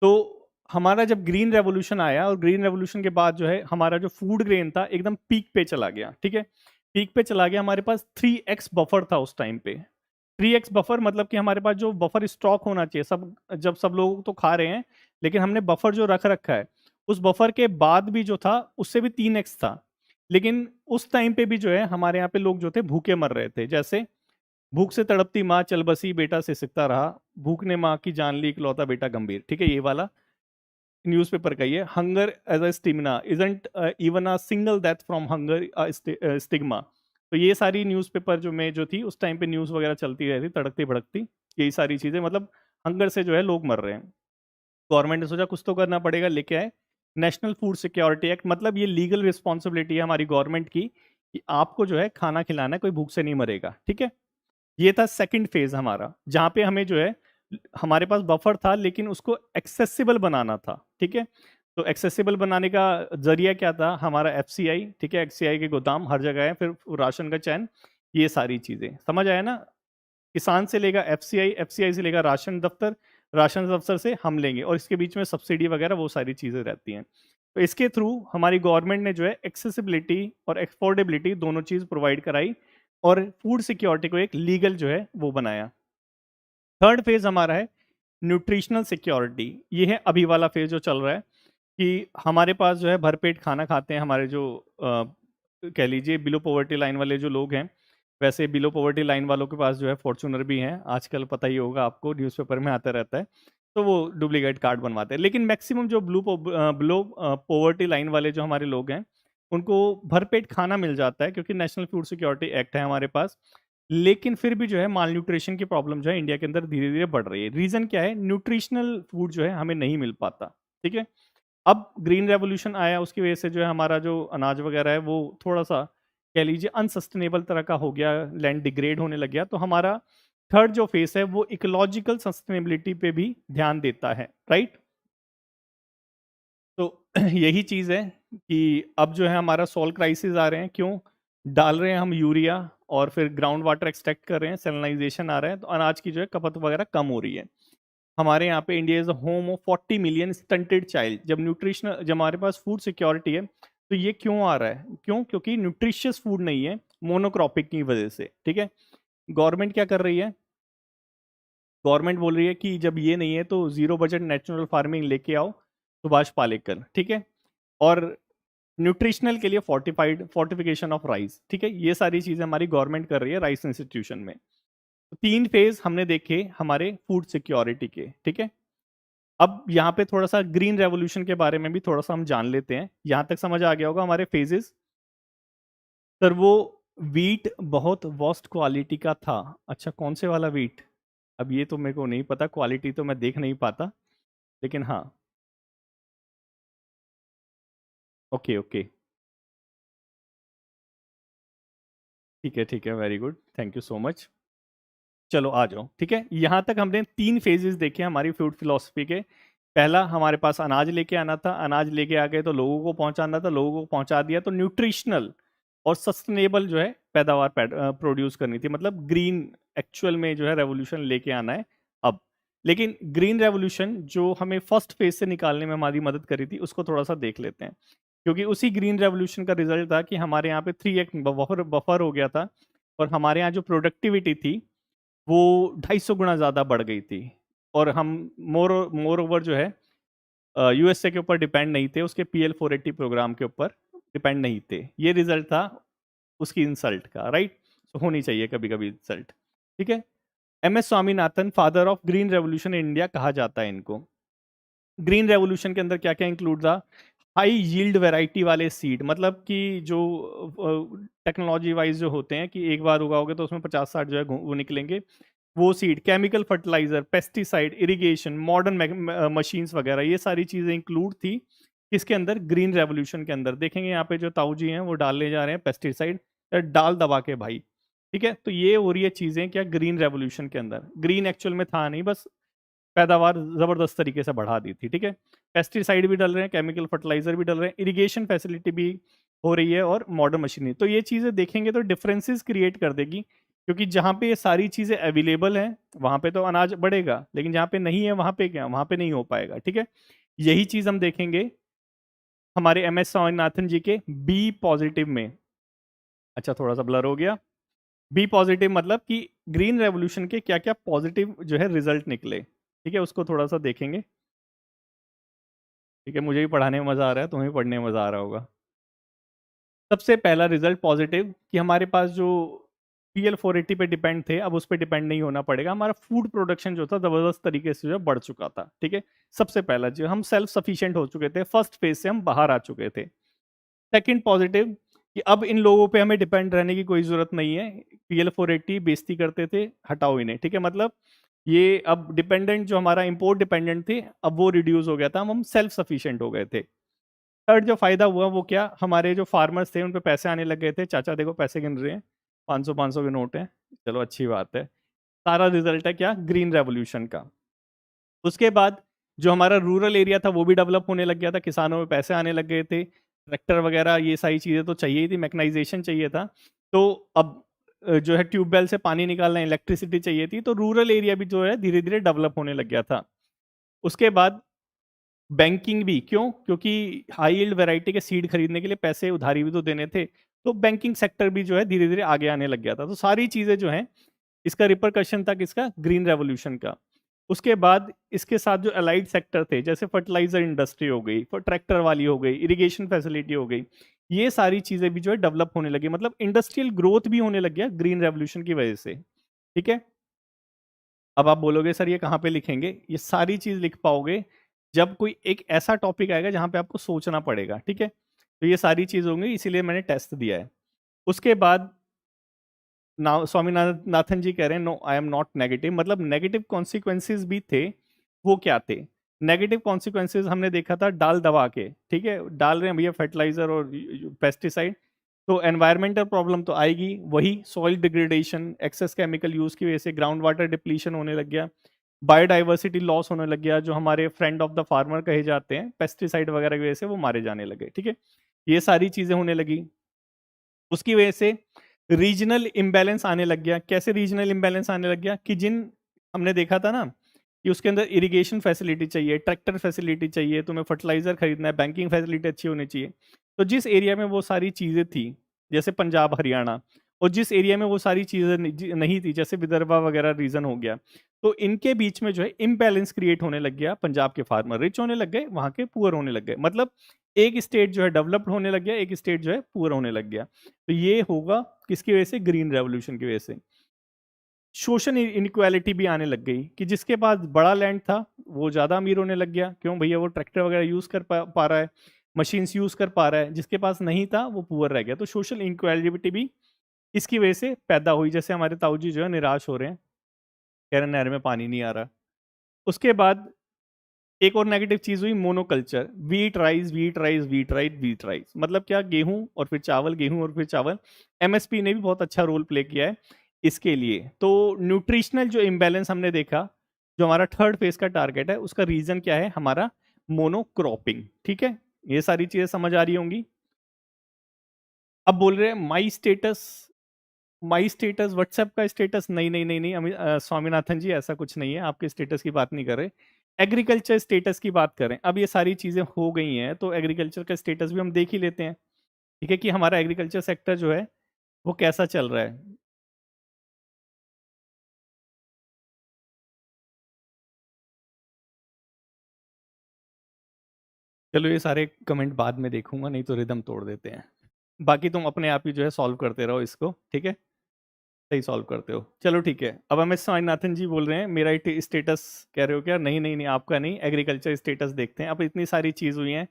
तो हमारा जब ग्रीन रेवोल्यूशन आया और ग्रीन रेवोल्यूशन के बाद जो है हमारा जो फूड ग्रेन था एकदम पीक पे चला गया, ठीक है। पीक पे चला गया, हमारे पास 3x बफर था उस टाइम पे। 3x बफर मतलब कि हमारे पास जो बफर स्टॉक होना चाहिए, सब जब सब लोग तो खा रहे हैं, लेकिन हमने बफर जो रख रखा है, उस बफर के बाद भी जो था उससे भी 3x था। लेकिन उस टाइम पे भी जो है हमारे यहाँ पे लोग जो थे भूखे मर रहे थे। जैसे भूख से तड़पती माँ चल बसी, बेटा सिसकता रहा, भूख ने माँ की जान ली, इकलौता बेटा गंभीर, ठीक है, ये वाला न्यूज़पेपर का। ये hunger as a stigma isn't even a single death from hunger stigma. तो ये सारी न्यूज़पेपर जो में जो थी उस टाइम पे न्यूज़ वगैरह चलती रहती, तड़कती भड़कती, यही सारी चीज़ें, मतलब हंगर से जो है लोग मर रहे हैं। गवर्नमेंट ने सोचा कुछ तो करना पड़ेगा, लेके आए नेशनल फूड सिक्योरिटी एक्ट। मतलब ये लीगल रिस्पॉन्सिबिलिटी है हमारी गवर्नमेंट की कि आपको जो है खाना खिलाना है, कोई भूख से नहीं मरेगा, ठीक है। ये था सेकंड फेज हमारा, जहां पे हमें जो है हमारे पास बफर था लेकिन उसको एक्सेसिबल बनाना था, ठीक है। तो एक्सेसिबल बनाने का जरिया क्या था, हमारा एफसीआई, ठीक है, एफसीआई के गोदाम हर जगह है, फिर राशन का चैन, ये सारी चीजें समझ आया ना। किसान से लेगा एफसीआई, एफसीआई से लेगा राशन दफ्तर, राशन दफ्तर से हम लेंगे, और इसके बीच में सब्सिडी वगैरह वो सारी चीजें रहती हैं। तो इसके थ्रू हमारी गवर्नमेंट ने जो है एक्सेसिबिलिटी और अफोर्डेबिलिटी दोनों चीज प्रोवाइड कराई और फूड सिक्योरिटी को एक लीगल जो है वो बनाया। थर्ड फेज हमारा है न्यूट्रिशनल सिक्योरिटी। ये है अभी वाला फेज जो चल रहा है कि हमारे पास जो है भरपेट खाना खाते हैं हमारे जो कह लीजिए बिलो पॉवर्टी लाइन वाले जो लोग हैं। वैसे बिलो पॉवर्टी लाइन वालों के पास जो है फॉर्चूनर भी हैं, आजकल पता ही होगा आपको, न्यूज़पेपर में आता रहता है, तो वो डुप्लीकेट कार्ड बनवाते हैं। लेकिन मैक्सिमम जो बिलो पॉवर्टी लाइन वाले जो हमारे लोग हैं, उनको भरपेट खाना मिल जाता है क्योंकि नेशनल फूड सिक्योरिटी एक्ट है हमारे पास। लेकिन फिर भी जो है माल न्यूट्रिशन की प्रॉब्लम जो है इंडिया के अंदर धीरे धीरे बढ़ रही है। रीजन क्या है, न्यूट्रिशनल फूड जो है हमें नहीं मिल पाता, ठीक है। अब ग्रीन रेवोल्यूशन आया, उसकी वजह से जो है हमारा जो अनाज वगैरह है वो थोड़ा सा कह लीजिए अनसस्टेनेबल तरह का हो गया, लैंड डिग्रेड होने लग गया। तो हमारा थर्ड जो फेस है वो इकोलॉजिकल सस्टेनेबिलिटी पे भी ध्यान देता है, राइट। तो यही चीज़ है कि अब जो है हमारा सॉल्ट क्राइसिस आ रहे हैं, क्यों डाल रहे हैं हम यूरिया और फिर ग्राउंड वाटर एक्सट्रैक्ट कर रहे हैं, सेलनाइजेशन आ रहा है, तो अनाज की जो है खपत वगैरह कम हो रही है। हमारे यहाँ पे India is a home of 40 million stunted child. जब न्यूट्रिशन, जब हमारे पास फूड सिक्योरिटी है, तो ये क्यों आ रहा है, क्यों, क्योंकि न्यूट्रिशियस फूड नहीं है, मोनोक्रॉपिक की वजह से, ठीक है। गवर्नमेंट क्या कर रही है, गवर्नमेंट बोल रही है कि जब ये नहीं है तो जीरो बजट नेचुरल फार्मिंग लेके आओ, सुभाष पालेकर, ठीक है। और न्यूट्रिशनल के लिए फोर्टिफिकेशन ऑफ राइस, ठीक है, ये सारी चीजें हमारी गवर्नमेंट कर रही है राइस इंस्टीट्यूशन में। तो तीन फेज हमने देखे हमारे फूड सिक्योरिटी के, ठीक है। अब यहाँ पे थोड़ा सा ग्रीन रेवोल्यूशन के बारे में भी थोड़ा सा हम जान लेते हैं। यहाँ तक समझ आ गया होगा हमारे फेजेस। सर वो वीट बहुत वर्स्ट क्वालिटी का था। अच्छा, कौन से वाला वीट, अब ये तो मेरे को नहीं पता, क्वालिटी तो मैं देख नहीं पाता, लेकिन हाँ, ओके ओके, ठीक है ठीक है, very good, thank you so much. चलो आ जाओ, ठीक है। यहाँ तक हमने तीन फेजेस देखे हमारी फूड फिलोसफी के। पहला हमारे पास अनाज लेके आना था, अनाज लेके आ गए तो लोगों को पहुंचाना था, लोगों को पहुंचा दिया, तो न्यूट्रिशनल और सस्टेनेबल जो है पैदावार प्रोड्यूस करनी थी, मतलब ग्रीन एक्चुअल में जो है रेवोल्यूशन लेके आना है अब। लेकिन ग्रीन रेवोल्यूशन जो हमें फर्स्ट फेज से निकालने में हमारी मदद करी थी, उसको थोड़ा सा देख लेते हैं। क्योंकि उसी ग्रीन रेवोल्यूशन का रिजल्ट था कि हमारे यहाँ पे 3x बफर बफर हो गया था, और हमारे यहाँ जो प्रोडक्टिविटी थी वो 250 गुना ज़्यादा बढ़ गई थी। और हम मोर मोर ओवर जो है यूएसए के ऊपर डिपेंड नहीं थे, उसके PL480 प्रोग्राम के ऊपर डिपेंड नहीं थे। ये रिजल्ट था उसकी इंसल्ट का, राइट। तो होनी चाहिए कभी कभी इंसल्ट, ठीक है। MS Swaminathan father of green revolution in India कहा जाता है इनको। ग्रीन रेवोल्यूशन के अंदर क्या क्या इंक्लूड था, हाई यील्ड वैरायटी वाले सीड, मतलब कि जो टेक्नोलॉजी वाइज जो होते हैं कि एक बार उगाओगे तो उसमें 50-60 जो है वो निकलेंगे, वो seed, chemical fertiliser, pesticide, irrigation, modern machines वगैरह, ये सारी चीज़ें इंक्लूड थी किसके अंदर, ग्रीन रेवोल्यूशन के अंदर। देखेंगे यहाँ पे जो ताऊ जी हैं वो डालने जा रहे हैं पेस्टिसाइड, डाल दबा के भाई, ठीक है। तो ये हो रही है चीज़ें क्या ग्रीन रेवोल्यूशन के अंदर, ग्रीन एक्चुअल में था नहीं, बस पैदावार जबरदस्त तरीके से बढ़ा दी थी, ठीक है। पेस्टिसाइड भी डल रहे हैं, केमिकल फर्टिलाइजर भी डल रहे हैं, इरिगेशन फैसिलिटी भी हो रही है, और मॉडर्न मशीनरी। तो ये चीज़ें देखेंगे तो डिफरेंसेस क्रिएट कर देगी क्योंकि जहाँ पे ये सारी चीज़ें अवेलेबल हैं वहाँ पे तो अनाज बढ़ेगा, लेकिन जहाँ पे नहीं है वहाँ पे क्या, वहाँ पे नहीं हो पाएगा। ठीक है, यही चीज़ हम देखेंगे हमारे एम एस स्वामीनाथन जी के बी पॉजिटिव में। अच्छा, थोड़ा सा ब्लर हो गया। बी पॉजिटिव मतलब कि ग्रीन रेवोल्यूशन के क्या क्या पॉजिटिव जो है रिजल्ट निकले। ठीक है, उसको थोड़ा सा देखेंगे। ठीक है, मुझे भी पढ़ाने में मज़ा आ रहा है, तुम्हें भी पढ़ने में मज़ा आ रहा होगा। सबसे पहला रिजल्ट पॉजिटिव कि हमारे पास जो PL 480 पे डिपेंड थे, अब उस पे डिपेंड नहीं होना पड़ेगा। हमारा फूड प्रोडक्शन जो था ज़बरदस्त तरीके से जो है बढ़ चुका था। ठीक है, सबसे पहला जो हम सेल्फ सफिशिएंट हो चुके थे, फर्स्ट फेज से हम बाहर आ चुके थे। सेकंड पॉजिटिव कि अब इन लोगों पे हमें डिपेंड रहने की कोई ज़रूरत नहीं है। PL 480 बेइज्जती करते थे, हटाओ इन्हें। ठीक है, मतलब ये अब डिपेंडेंट जो हमारा इम्पोर्ट डिपेंडेंट थे, अब वो रिड्यूस हो गया था, हम सेल्फ सफिशिएंट हो गए थे। थर्ड जो फायदा हुआ वो क्या, हमारे जो फार्मर्स थे उन पे पैसे आने लग गए थे। चाचा देखो पैसे गिन रहे हैं, 500 500 के नोट हैं। चलो अच्छी बात है, सारा रिजल्ट है क्या, ग्रीन रेवोल्यूशन का। उसके बाद जो हमारा रूरल एरिया था वो भी डेवलप होने लग गया था, किसानों में पैसे आने लग गए थे, ट्रैक्टर वगैरह ये सारी चीज़ें तो चाहिए ही थी, मैकनाइजेशन चाहिए था। तो अब जो है ट्यूबवेल से पानी निकालना, इलेक्ट्रिसिटी चाहिए थी, तो रूरल एरिया भी जो है धीरे धीरे डेवलप होने लग गया था। उसके बाद बैंकिंग भी, क्यों, क्योंकि हाई यील्ड वैरायटी के सीड खरीदने के लिए पैसे उधारी भी तो देने थे, तो बैंकिंग सेक्टर भी जो है धीरे धीरे आगे आने लग गया था। तो सारी चीज़ें जो हैं, इसका रिपरकशन था किसका, ग्रीन रेवोल्यूशन का। उसके बाद इसके साथ जो अलाइड सेक्टर थे, जैसे फर्टिलाइजर इंडस्ट्री हो गई, ट्रैक्टर वाली हो गई, इरिगेशन फैसिलिटी हो गई, ये सारी चीज़ें भी जो है डेवलप होने लगी, मतलब इंडस्ट्रियल ग्रोथ भी होने लग गया ग्रीन रेवोल्यूशन की वजह से। ठीक है, अब आप बोलोगे सर ये कहाँ पे लिखेंगे, ये सारी चीज़ लिख पाओगे जब कोई एक ऐसा टॉपिक आएगा जहाँ पे आपको सोचना पड़ेगा। ठीक है, तो ये सारी चीज़ होंगी, इसीलिए मैंने टेस्ट दिया है। उसके बाद ना स्वामीनाथन जी कह रहे हैं no I am not negative, मतलब नेगेटिव कॉन्सिक्वेंसेज भी थे। वो क्या थे, नेगेटिव कॉन्सिक्वेंसेज हमने देखा था डाल दबा के। ठीक है, डाल रहे हैं भैया फर्टिलाइजर और पेस्टिसाइड, तो एनवायरमेंटल प्रॉब्लम तो आएगी, वही soil degradation, excess chemical use की वजह से ग्राउंड वाटर डिप्लीशन होने लग गया, बायोडाइवर्सिटी लॉस होने लग गया, जो हमारे फ्रेंड ऑफ द फार्मर कहे जाते हैं, पेस्टिसाइड वगैरह की वजह से वो मारे जाने लगे। ठीक है, ये सारी चीजें होने लगी। उसकी वजह से रीजनल इम्बैलेंस आने लग गया। कैसे रीजनल इम्बैलेंस आने लग गया कि जिन, हमने देखा था ना कि उसके अंदर इरिगेशन फैसिलिटी चाहिए, ट्रैक्टर फैसिलिटी चाहिए, तुम्हें फर्टिलाइजर खरीदना है, बैंकिंग फैसिलिटी अच्छी होनी चाहिए, तो जिस एरिया में वो सारी चीज़ें थी, जैसे पंजाब हरियाणा, और जिस एरिया में वो सारी चीज़ें नहीं थी, जैसे विदर्भा वगैरह रीजन हो गया, तो इनके बीच में जो है इम्बैलेंस क्रिएट होने लग गया। पंजाब के फार्मर रिच होने लग गए, वहाँ के पुअर होने लग गए, मतलब एक स्टेट जो है डेवलप्ड होने लग गया, एक स्टेट जो है पुअर होने लग गया। तो ये होगा किसकी वजह से, ग्रीन रेवोल्यूशन की वजह से। सोशल इनइक्वालिटी भी आने लग गई कि जिसके पास बड़ा लैंड था वो ज़्यादा अमीर होने लग गया, क्यों भैया वो ट्रैक्टर वगैरह यूज़ कर पा रहा है, मशीन्स यूज़ कर पा रहा है, जिसके पास नहीं था वो पुअर रह गया। तो सोशल इनइक्वालिटी भी इसकी वजह से पैदा हुई। जैसे हमारे ताऊ जी जो है निराश हो रहे हैं, कह रहे नहर में पानी नहीं आ रहा। उसके बाद एक और नेगेटिव चीज हुई, monoculture, wheat rice wheat rice wheat rice wheat rice, मतलब क्या, गेहूं और फिर चावल, गेहूं और फिर चावल। एमएसपी ने भी बहुत अच्छा रोल प्ले किया है इसके लिए। तो न्यूट्रिशनल जो इम्बैलेंस हमने देखा, जो हमारा थर्ड फेज का टारगेट है, उसका रीजन क्या है, हमारा मोनोक्रॉपिंग। ठीक है, ये सारी चीजें समझ आ रही होंगी। अब बोल रहे हैं माई स्टेटस व्हाट्सएप का स्टेटस, नहीं नहीं नहीं नहीं स्वामीनाथन जी ऐसा कुछ नहीं है, आपके स्टेटस की बात नहीं कर रहे, एग्रीकल्चर स्टेटस की बात करें। अब ये सारी चीजें हो गई हैं तो एग्रीकल्चर का स्टेटस भी हम देख ही लेते हैं। ठीक है, कि हमारा एग्रीकल्चर सेक्टर जो है वो कैसा चल रहा है। चलो ये सारे कमेंट बाद में देखूंगा, नहीं तो रिदम तोड़ देते हैं। बाकी तुम अपने आप ही जो है सॉल्व करते रहो इसको। ठीक है, सही सॉल्व करते हो। चलो ठीक है, अब हमें स्वामीनाथन जी बोल रहे हैं मेरा स्टेटस कह रहे हो क्या, नहीं नहीं नहीं आपका नहीं, एग्रीकल्चर स्टेटस देखते हैं। अब इतनी सारी चीज हुई हैं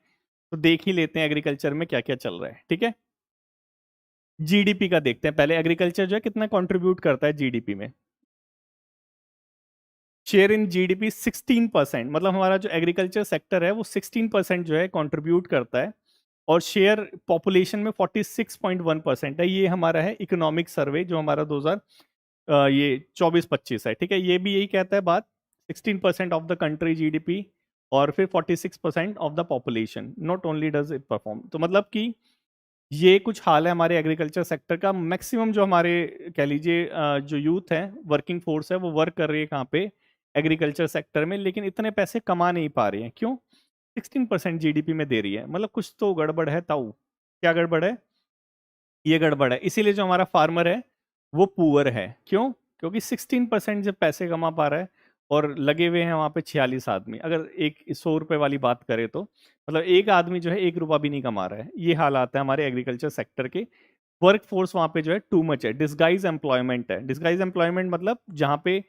तो देख ही लेते हैं एग्रीकल्चर में क्या क्या चल रहा है। ठीक है, जीडीपी का देखते हैं पहले, एग्रीकल्चर जो है कितना कंट्रीब्यूट करता है जीडीपी में। शेयर इन जीडीपी 16%, मतलब हमारा जो एग्रीकल्चर सेक्टर है वो 16% जो है कंट्रीब्यूट करता है, और शेयर पॉपुलेशन में 46.1% है। ये हमारा है इकोनॉमिक सर्वे जो हमारा 2000 ये 24-25 है। ठीक है, ये भी यही कहता है बात, 16% ऑफ द कंट्री जीडीपी और फिर 46% of the population, not only does it perform. तो मतलब कि ये कुछ हाल है हमारे एग्रीकल्चर सेक्टर का। मैक्सिमम जो हमारे कह लीजिए जो यूथ है, वर्किंग फोर्स है, वो वर्क कर रही है कहाँ पे? एग्रीकल्चर सेक्टर में, लेकिन इतने पैसे कमा नहीं पा रही है। क्यों? 16% जीडीपी में दे रही है, मतलब कुछ तो गड़बड़ है ताऊ। क्या गड़बड़ है? ये गड़बड़ है। इसीलिए जो हमारा फार्मर है वो पुअर है। क्यों? क्योंकि 16% जब पैसे कमा पा रहा है और लगे हुए हैं वहां पे 46 आदमी। अगर एक 100 रुपए वाली बात करें तो मतलब एक आदमी जो है 1 रुपया भी नहीं कमा रहा है। ये हालात है हमारे एग्रीकल्चर सेक्टर के। वर्क फोर्स वहां पे जो है टू मच है, डिस्गाइज एम्प्लॉयमेंट है। डिस्गाइज एम्प्लॉयमेंट मतलब जहाँ पे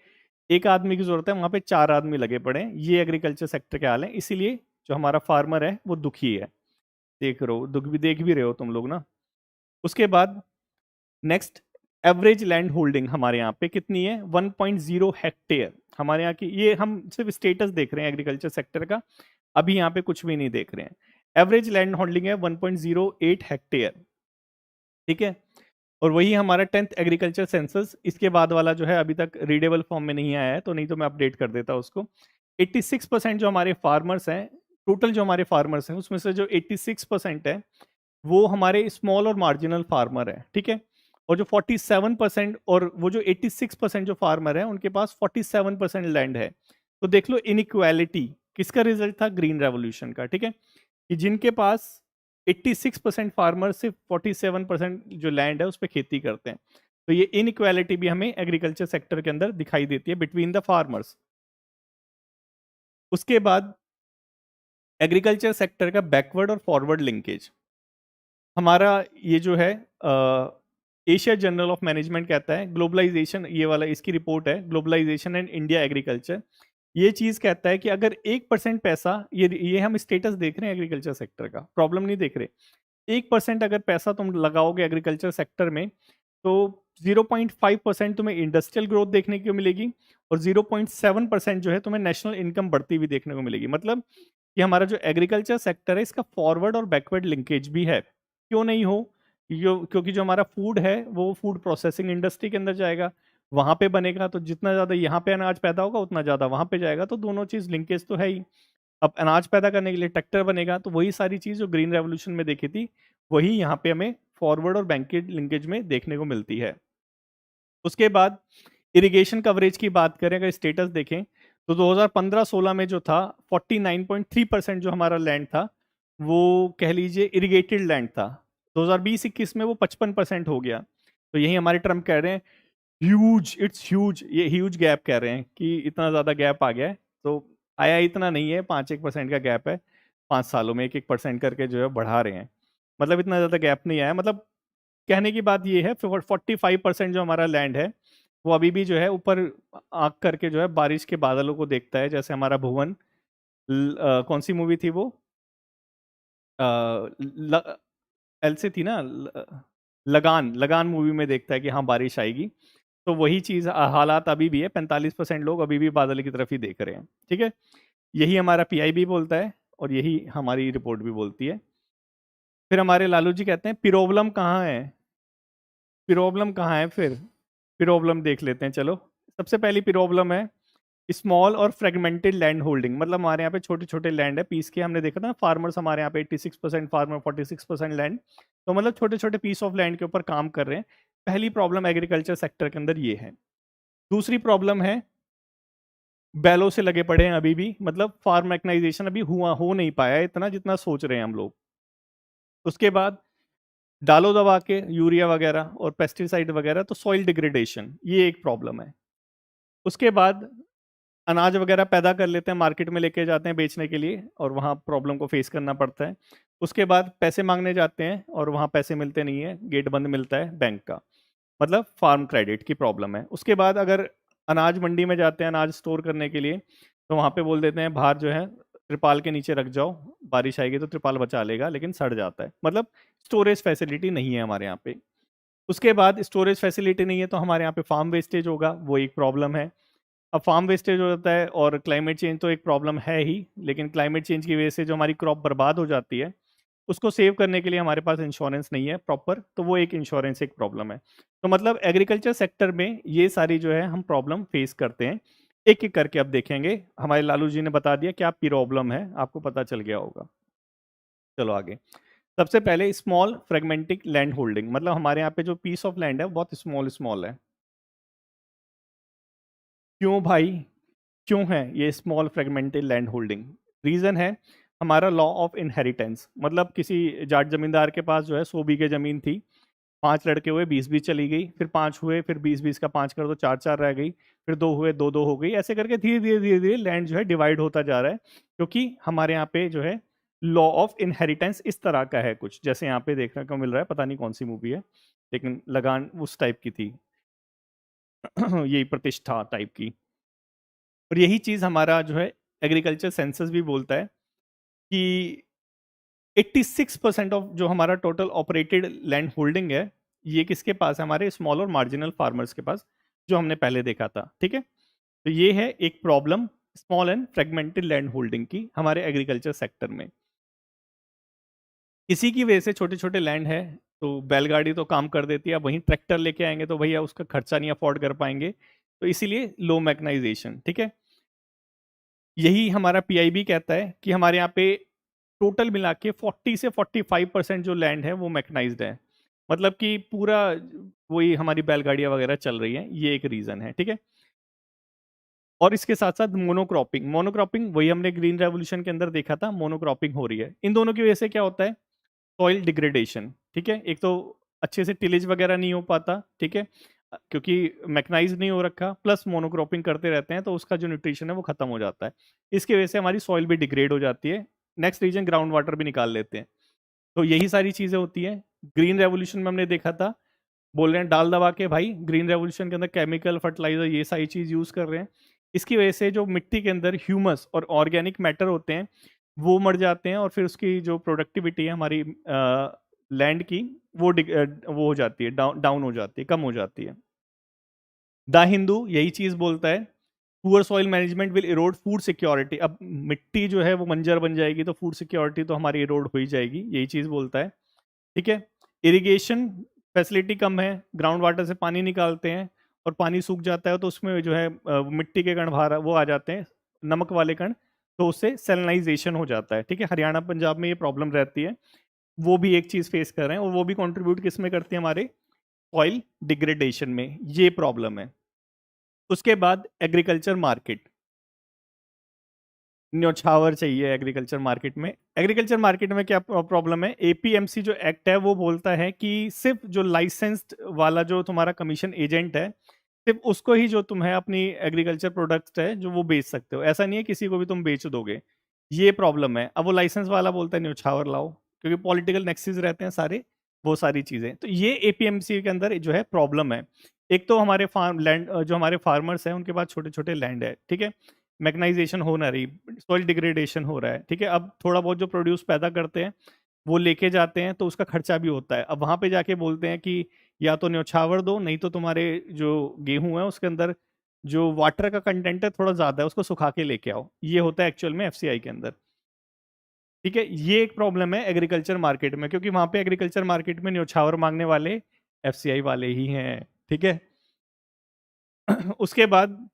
एक आदमी की जरूरत है वहां पे 4 आदमी लगे पड़े हैं। ये एग्रीकल्चर सेक्टर के हाल है। इसीलिए जो हमारा फार्मर है वो दुखी है। देख भी रहे हो तुम लोग ना। उसके बाद नेक्स्ट, एवरेज लैंड होल्डिंग हमारे यहाँ पे कितनी है? 1.0 हेक्टेयर। हमारे यहाँ की ये हम सिर्फ स्टेटस देख रहे हैं एग्रीकल्चर सेक्टर का, अभी यहाँ पे कुछ भी नहीं देख रहे हैं। एवरेज लैंड होल्डिंग है 1.08 हेक्टेयर। ठीक है। और वही हमारा 10th एग्रीकल्चर सेंसस, इसके बाद वाला जो है अभी तक रीडेबल फॉर्म में नहीं आया है, तो नहीं तो मैं अपडेट कर देता उसको। 86% जो हमारे फार्मर्स हैं, टोटल जो हमारे फार्मर्स हैं उसमें से जो 86% है वो हमारे स्मॉल और मार्जिनल फार्मर है। ठीक है। और जो 47% और वो जो 86% जो फार्मर है उनके पास 47% लैंड है। तो देख लो इनइक्वालिटी किसका रिजल्ट था? ग्रीन रेवोल्यूशन का। ठीक है। कि जिनके पास 86% फार्मर सिर्फ 47% जो लैंड है उस पर खेती करते हैं। तो ये इनइक्वालिटी भी हमें एग्रीकल्चर सेक्टर के अंदर दिखाई देती है बिटवीन द फार्मर्स। उसके बाद एग्रीकल्चर सेक्टर का बैकवर्ड और फॉरवर्ड लिंकेज। हमारा ये जो है एशिया जर्नल ऑफ मैनेजमेंट कहता है ग्लोबलाइजेशन, ये वाला इसकी रिपोर्ट है, ग्लोबलाइजेशन एंड इंडिया एग्रीकल्चर। ये चीज कहता है कि अगर 1% पैसा, ये हम स्टेटस देख रहे हैं एग्रीकल्चर सेक्टर का, प्रॉब्लम नहीं देख रहे। 1% अगर पैसा तुम लगाओगे एग्रीकल्चर सेक्टर में तो 0.5% तुम्हें इंडस्ट्रियल ग्रोथ देखने को मिलेगी और 0.7% जो है तुम्हें नेशनल इनकम बढ़ती हुई देखने को मिलेगी। मतलब कि हमारा जो एग्रीकल्चर सेक्टर है इसका फॉरवर्ड और बैकवर्ड लिंकेज भी है। क्यों नहीं हो? क्योंकि जो हमारा फूड है वो फूड प्रोसेसिंग इंडस्ट्री के अंदर जाएगा, वहां पे बनेगा, तो जितना ज्यादा यहाँ पे अनाज पैदा होगा उतना ज्यादा वहां पे जाएगा, तो दोनों चीज लिंकेज तो है ही। अब अनाज पैदा करने के लिए ट्रैक्टर बनेगा, तो वही सारी चीज जो ग्रीन रेवोल्यूशन में देखी थी वही यहाँ पे हमें फॉरवर्ड और बैकवर्ड लिंकेज में देखने को मिलती है। उसके बाद इरिगेशन कवरेज की बात करें, अगर स्टेटस देखें तो 2015-16 में जो था 49.3% जो हमारा लैंड था वो कह लीजिए इरिगेटेड लैंड था। 2020-21 में वो 55% हो गया। तो यही हमारे ट्रम्प कह रहे हैं ह्यूज, इट्स ह्यूज, ये ह्यूज गैप कह रहे हैं कि इतना ज़्यादा गैप आ गया है। तो आया इतना नहीं है, 5-1% का गैप है, 5 सालों में 1-1% करके जो है बढ़ा रहे हैं। मतलब इतना ज़्यादा गैप नहीं आया। मतलब कहने की बात ये है 45% जो हमारा लैंड है वो अभी भी जो है ऊपर आंख करके जो है बारिश के बादलों को देखता है। जैसे हमारा भुवन, कौन सी मूवी थी वो? एल से थी ना, लगान, लगान मूवी में देखता है कि हाँ बारिश आएगी। तो वही चीज हालात अभी भी है, 45% लोग अभी भी बादल की तरफ ही देख रहे हैं। ठीक है। यही हमारा पीआई भी बोलता है और यही हमारी रिपोर्ट भी बोलती है। फिर हमारे लालू जी कहते हैं प्रॉब्लम कहाँ है? प्रॉब्लम कहाँ है? फिर प्रॉब्लम देख लेते हैं चलो। सबसे पहली प्रॉब्लम है स्मॉल और फ्रेगमेंटेड लैंड होल्डिंग। मतलब हमारे यहाँ पे छोटे छोटे लैंड है पीस के, हमने देखा था फार्मर्स हमारे यहाँ पे 86% फार्मर, 46% लैंड, तो मतलब छोटे छोटे पीस ऑफ लैंड के ऊपर काम कर रहे हैं। पहली प्रॉब्लम एग्रीकल्चर सेक्टर के अंदर ये है। दूसरी प्रॉब्लम है बैलों से लगे पड़े हैं अभी भी, मतलब फार्म मैकनाइजेशन अभी हो नहीं पाया है इतना जितना सोच रहे हैं हम लोग। उसके बाद डालो दबा के यूरिया वगैरह और पेस्टिसाइड वगैरह, तो सॉइल डिग्रेडेशन ये एक प्रॉब्लम है। उसके बाद अनाज वगैरह पैदा कर लेते हैं, मार्केट में लेके जाते हैं बेचने के लिए और वहाँ प्रॉब्लम को फेस करना पड़ता है। उसके बाद पैसे मांगने जाते हैं और वहाँ पैसे मिलते नहीं है, गेट बंद मिलता है बैंक का, मतलब फार्म क्रेडिट की प्रॉब्लम है। उसके बाद अगर अनाज मंडी में जाते हैं अनाज स्टोर करने के लिए, तो वहाँ पे बोल देते हैं बाहर जो है त्रिपाल के नीचे रख जाओ, बारिश आएगी तो त्रिपाल बचा लेगा, लेकिन सड़ जाता है। मतलब स्टोरेज फैसिलिटी नहीं है हमारे यहाँ पे। उसके बाद स्टोरेज फैसिलिटी नहीं है तो हमारे यहाँ पे फार्म वेस्टेज होगा, वो एक प्रॉब्लम है। अब फार्म वेस्टेज हो जाता है और क्लाइमेट चेंज तो एक प्रॉब्लम है ही, लेकिन क्लाइमेट चेंज की वजह से जो हमारी क्रॉप बर्बाद हो जाती है उसको सेव करने के लिए हमारे पास इंश्योरेंस नहीं है प्रॉपर, तो वो एक इंश्योरेंस एक प्रॉब्लम है। तो मतलब एग्रीकल्चर सेक्टर में ये सारी जो है हम प्रॉब्लम फेस करते हैं। एक एक करके अब देखेंगे। हमारे लालू जी ने बता दिया क्या प्रॉब्लम है, आपको पता चल गया होगा। चलो आगे। सबसे पहले स्मॉल फ्रेगमेंटिक लैंड होल्डिंग, मतलब हमारे यहाँ पे जो पीस ऑफ लैंड है वो बहुत स्मॉल स्मॉल है। क्यों भाई, क्यों है ये small fragmented land holding? Reason है हमारा लॉ ऑफ इनहेरिटेंस, मतलब किसी जाट जमींदार के पास जो है 100 बीघे जमीन थी, 5 लड़के हुए 20-20 चली गई, फिर 5 हुए, फिर 20-20 का 5 कर दो 4-4 रह गई, फिर 2 हुए 2-2 हो गई, ऐसे करके धीरे धीरे धीरे धीरे लैंड जो है डिवाइड होता जा रहा है, क्योंकि हमारे यहाँ पे जो है लॉ ऑफ इनहेरिटेंस इस तरह का है कुछ, जैसे यहाँ पे देखने को मिल रहा है, पता नहीं कौन सी मूवी है, लेकिन लगान उस टाइप की थी यही प्रतिष्ठा टाइप की। और यही चीज हमारा जो है एग्रीकल्चर सेंसस भी बोलता है कि 86% ऑफ जो हमारा टोटल ऑपरेटेड लैंड होल्डिंग है, ये किसके पास है? हमारे स्मॉल और मार्जिनल फार्मर्स के पास, जो हमने पहले देखा था। ठीक है, तो ये है एक problem small and fragmented land holding की हमारे एग्रीकल्चर सेक्टर में। इसी की वजह से छोटे छोटे लैंड है तो बैलगाड़ी तो काम कर देती है, अब वहीं ट्रैक्टर लेके आएंगे तो भैया उसका खर्चा नहीं अफोर्ड कर पाएंगे, तो इसीलिए लो मैकेनाइजेशन। ठीक है, यही हमारा पीआईबी कहता है कि हमारे यहाँ पे टोटल मिला के 40 से 45% जो लैंड है वो मैकेनाइज्ड है, मतलब कि पूरा वही हमारी बैलगाड़ियाँ वगैरह चल रही हैं, ये एक रीज़न है। ठीक है, और इसके साथ साथ मोनोक्रॉपिंग, मोनोक्रॉपिंग वही हमने ग्रीन रेवोल्यूशन के अंदर देखा था, मोनोक्रॉपिंग हो रही है। इन दोनों की वजह से क्या होता है? Soil degradation. ठीक है, एक तो अच्छे से टिलेज वगैरह नहीं हो पाता, ठीक है, क्योंकि मैकेनाइज नहीं हो रखा, प्लस मोनोक्रॉपिंग करते रहते हैं तो उसका जो न्यूट्रिशन है वो खत्म हो जाता है, इसकी वजह से हमारी सॉइल भी डिग्रेड हो जाती है, नेक्स्ट रीजन ग्राउंड वाटर भी निकाल लेते हैं। तो यही सारी चीजें होती हैं। ग्रीन रेवोल्यूशन में हमने देखा था, बोल रहे हैं डाल दबा के भाई ग्रीन रेवोल्यूशन के अंदर केमिकल फर्टिलाइजर ये सारी चीज यूज कर रहे हैं, इसकी वजह से जो मिट्टी के अंदर ह्यूमस और ऑर्गेनिक मैटर होते हैं वो मर जाते हैं, और फिर उसकी जो प्रोडक्टिविटी है हमारी लैंड की वो हो जाती है, डाउन हो जाती है, कम हो जाती है। द हिंदू यही चीज बोलता है, poor soil management will Erode food security, अब मिट्टी जो है वो बंजर बन जाएगी तो फूड सिक्योरिटी तो हमारी इरोड हो ही जाएगी, यही चीज बोलता है। ठीक है, इरिगेशन फैसिलिटी कम है, ग्राउंड वाटर से पानी निकालते हैं और पानी सूख जाता है तो उसमें जो है मिट्टी के कण बाहर वो आ जाते हैं, नमक वाले कण, तो उससे सेलनाइजेशन हो जाता है। ठीक है, हरियाणा पंजाब में ये प्रॉब्लम रहती है, वो भी एक चीज फेस कर रहे हैं, और वो भी कंट्रीब्यूट किस में करती है? हमारे ऑयल डिग्रेडेशन में, ये प्रॉब्लम है। उसके बाद एग्रीकल्चर मार्केट, न्योछावर चाहिए एग्रीकल्चर मार्केट में। एग्रीकल्चर मार्केट में क्या प्रॉब्लम है? एपीएमसी जो एक्ट है वो बोलता है कि सिर्फ जो लाइसेंस्ड वाला जो तुम्हारा कमीशन एजेंट है, सिर्फ उसको ही जो तुम है अपनी एग्रीकल्चर प्रोडक्ट्स है जो वो बेच सकते हो, ऐसा नहीं है किसी को भी तुम बेच दोगे, ये प्रॉब्लम है। अब वो लाइसेंस वाला बोलता है न्योछावर लाओ, क्योंकि पॉलिटिकल नेक्सेस रहते हैं सारे, वो सारी चीजें, तो ये एपीएमसी के अंदर जो है प्रॉब्लम है। एक तो हमारे फार्म लैंड, जो हमारे फार्मर्स हैं उनके पास छोटे छोटे लैंड है, ठीक है, मैग्नाइजेशन हो ना रही, सॉइल डिग्रेडेशन हो रहा है। ठीक है, अब थोड़ा बहुत जो प्रोड्यूस पैदा करते हैं वो लेके जाते हैं तो उसका खर्चा भी होता है, अब वहां पे जाके बोलते हैं कि या तो न्योछावर दो, नहीं तो तुम्हारे जो गेहूं है उसके अंदर जो वाटर का कंटेंट है थोड़ा ज्यादा है, उसको सुखा के लेके आओ, ये होता है एक्चुअल में एफसीआई के अंदर। ठीक है, ये एक प्रॉब्लम है एग्रीकल्चर मार्केट में, क्योंकि वहां पे एग्रीकल्चर मार्केट में न्योछावर मांगने वाले एफसीआई वाले ही हैं। ठीक है उसके बाद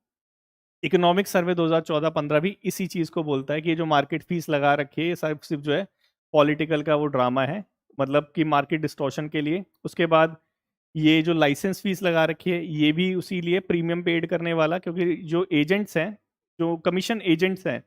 इकोनॉमिक सर्वे 2014-15 भी इसी चीज को बोलता है कि ये जो मार्केट फीस लगा रखी है ये सिर्फ जो है पॉलिटिकल का वो ड्रामा है, मतलब कि मार्केट डिस्टॉर्शन के लिए। उसके बाद ये जो लाइसेंस फीस लगा रखी है ये भी उसी लिए प्रीमियम पेड करने वाला, क्योंकि जो एजेंट्स हैं, जो कमीशन एजेंट्स हैं,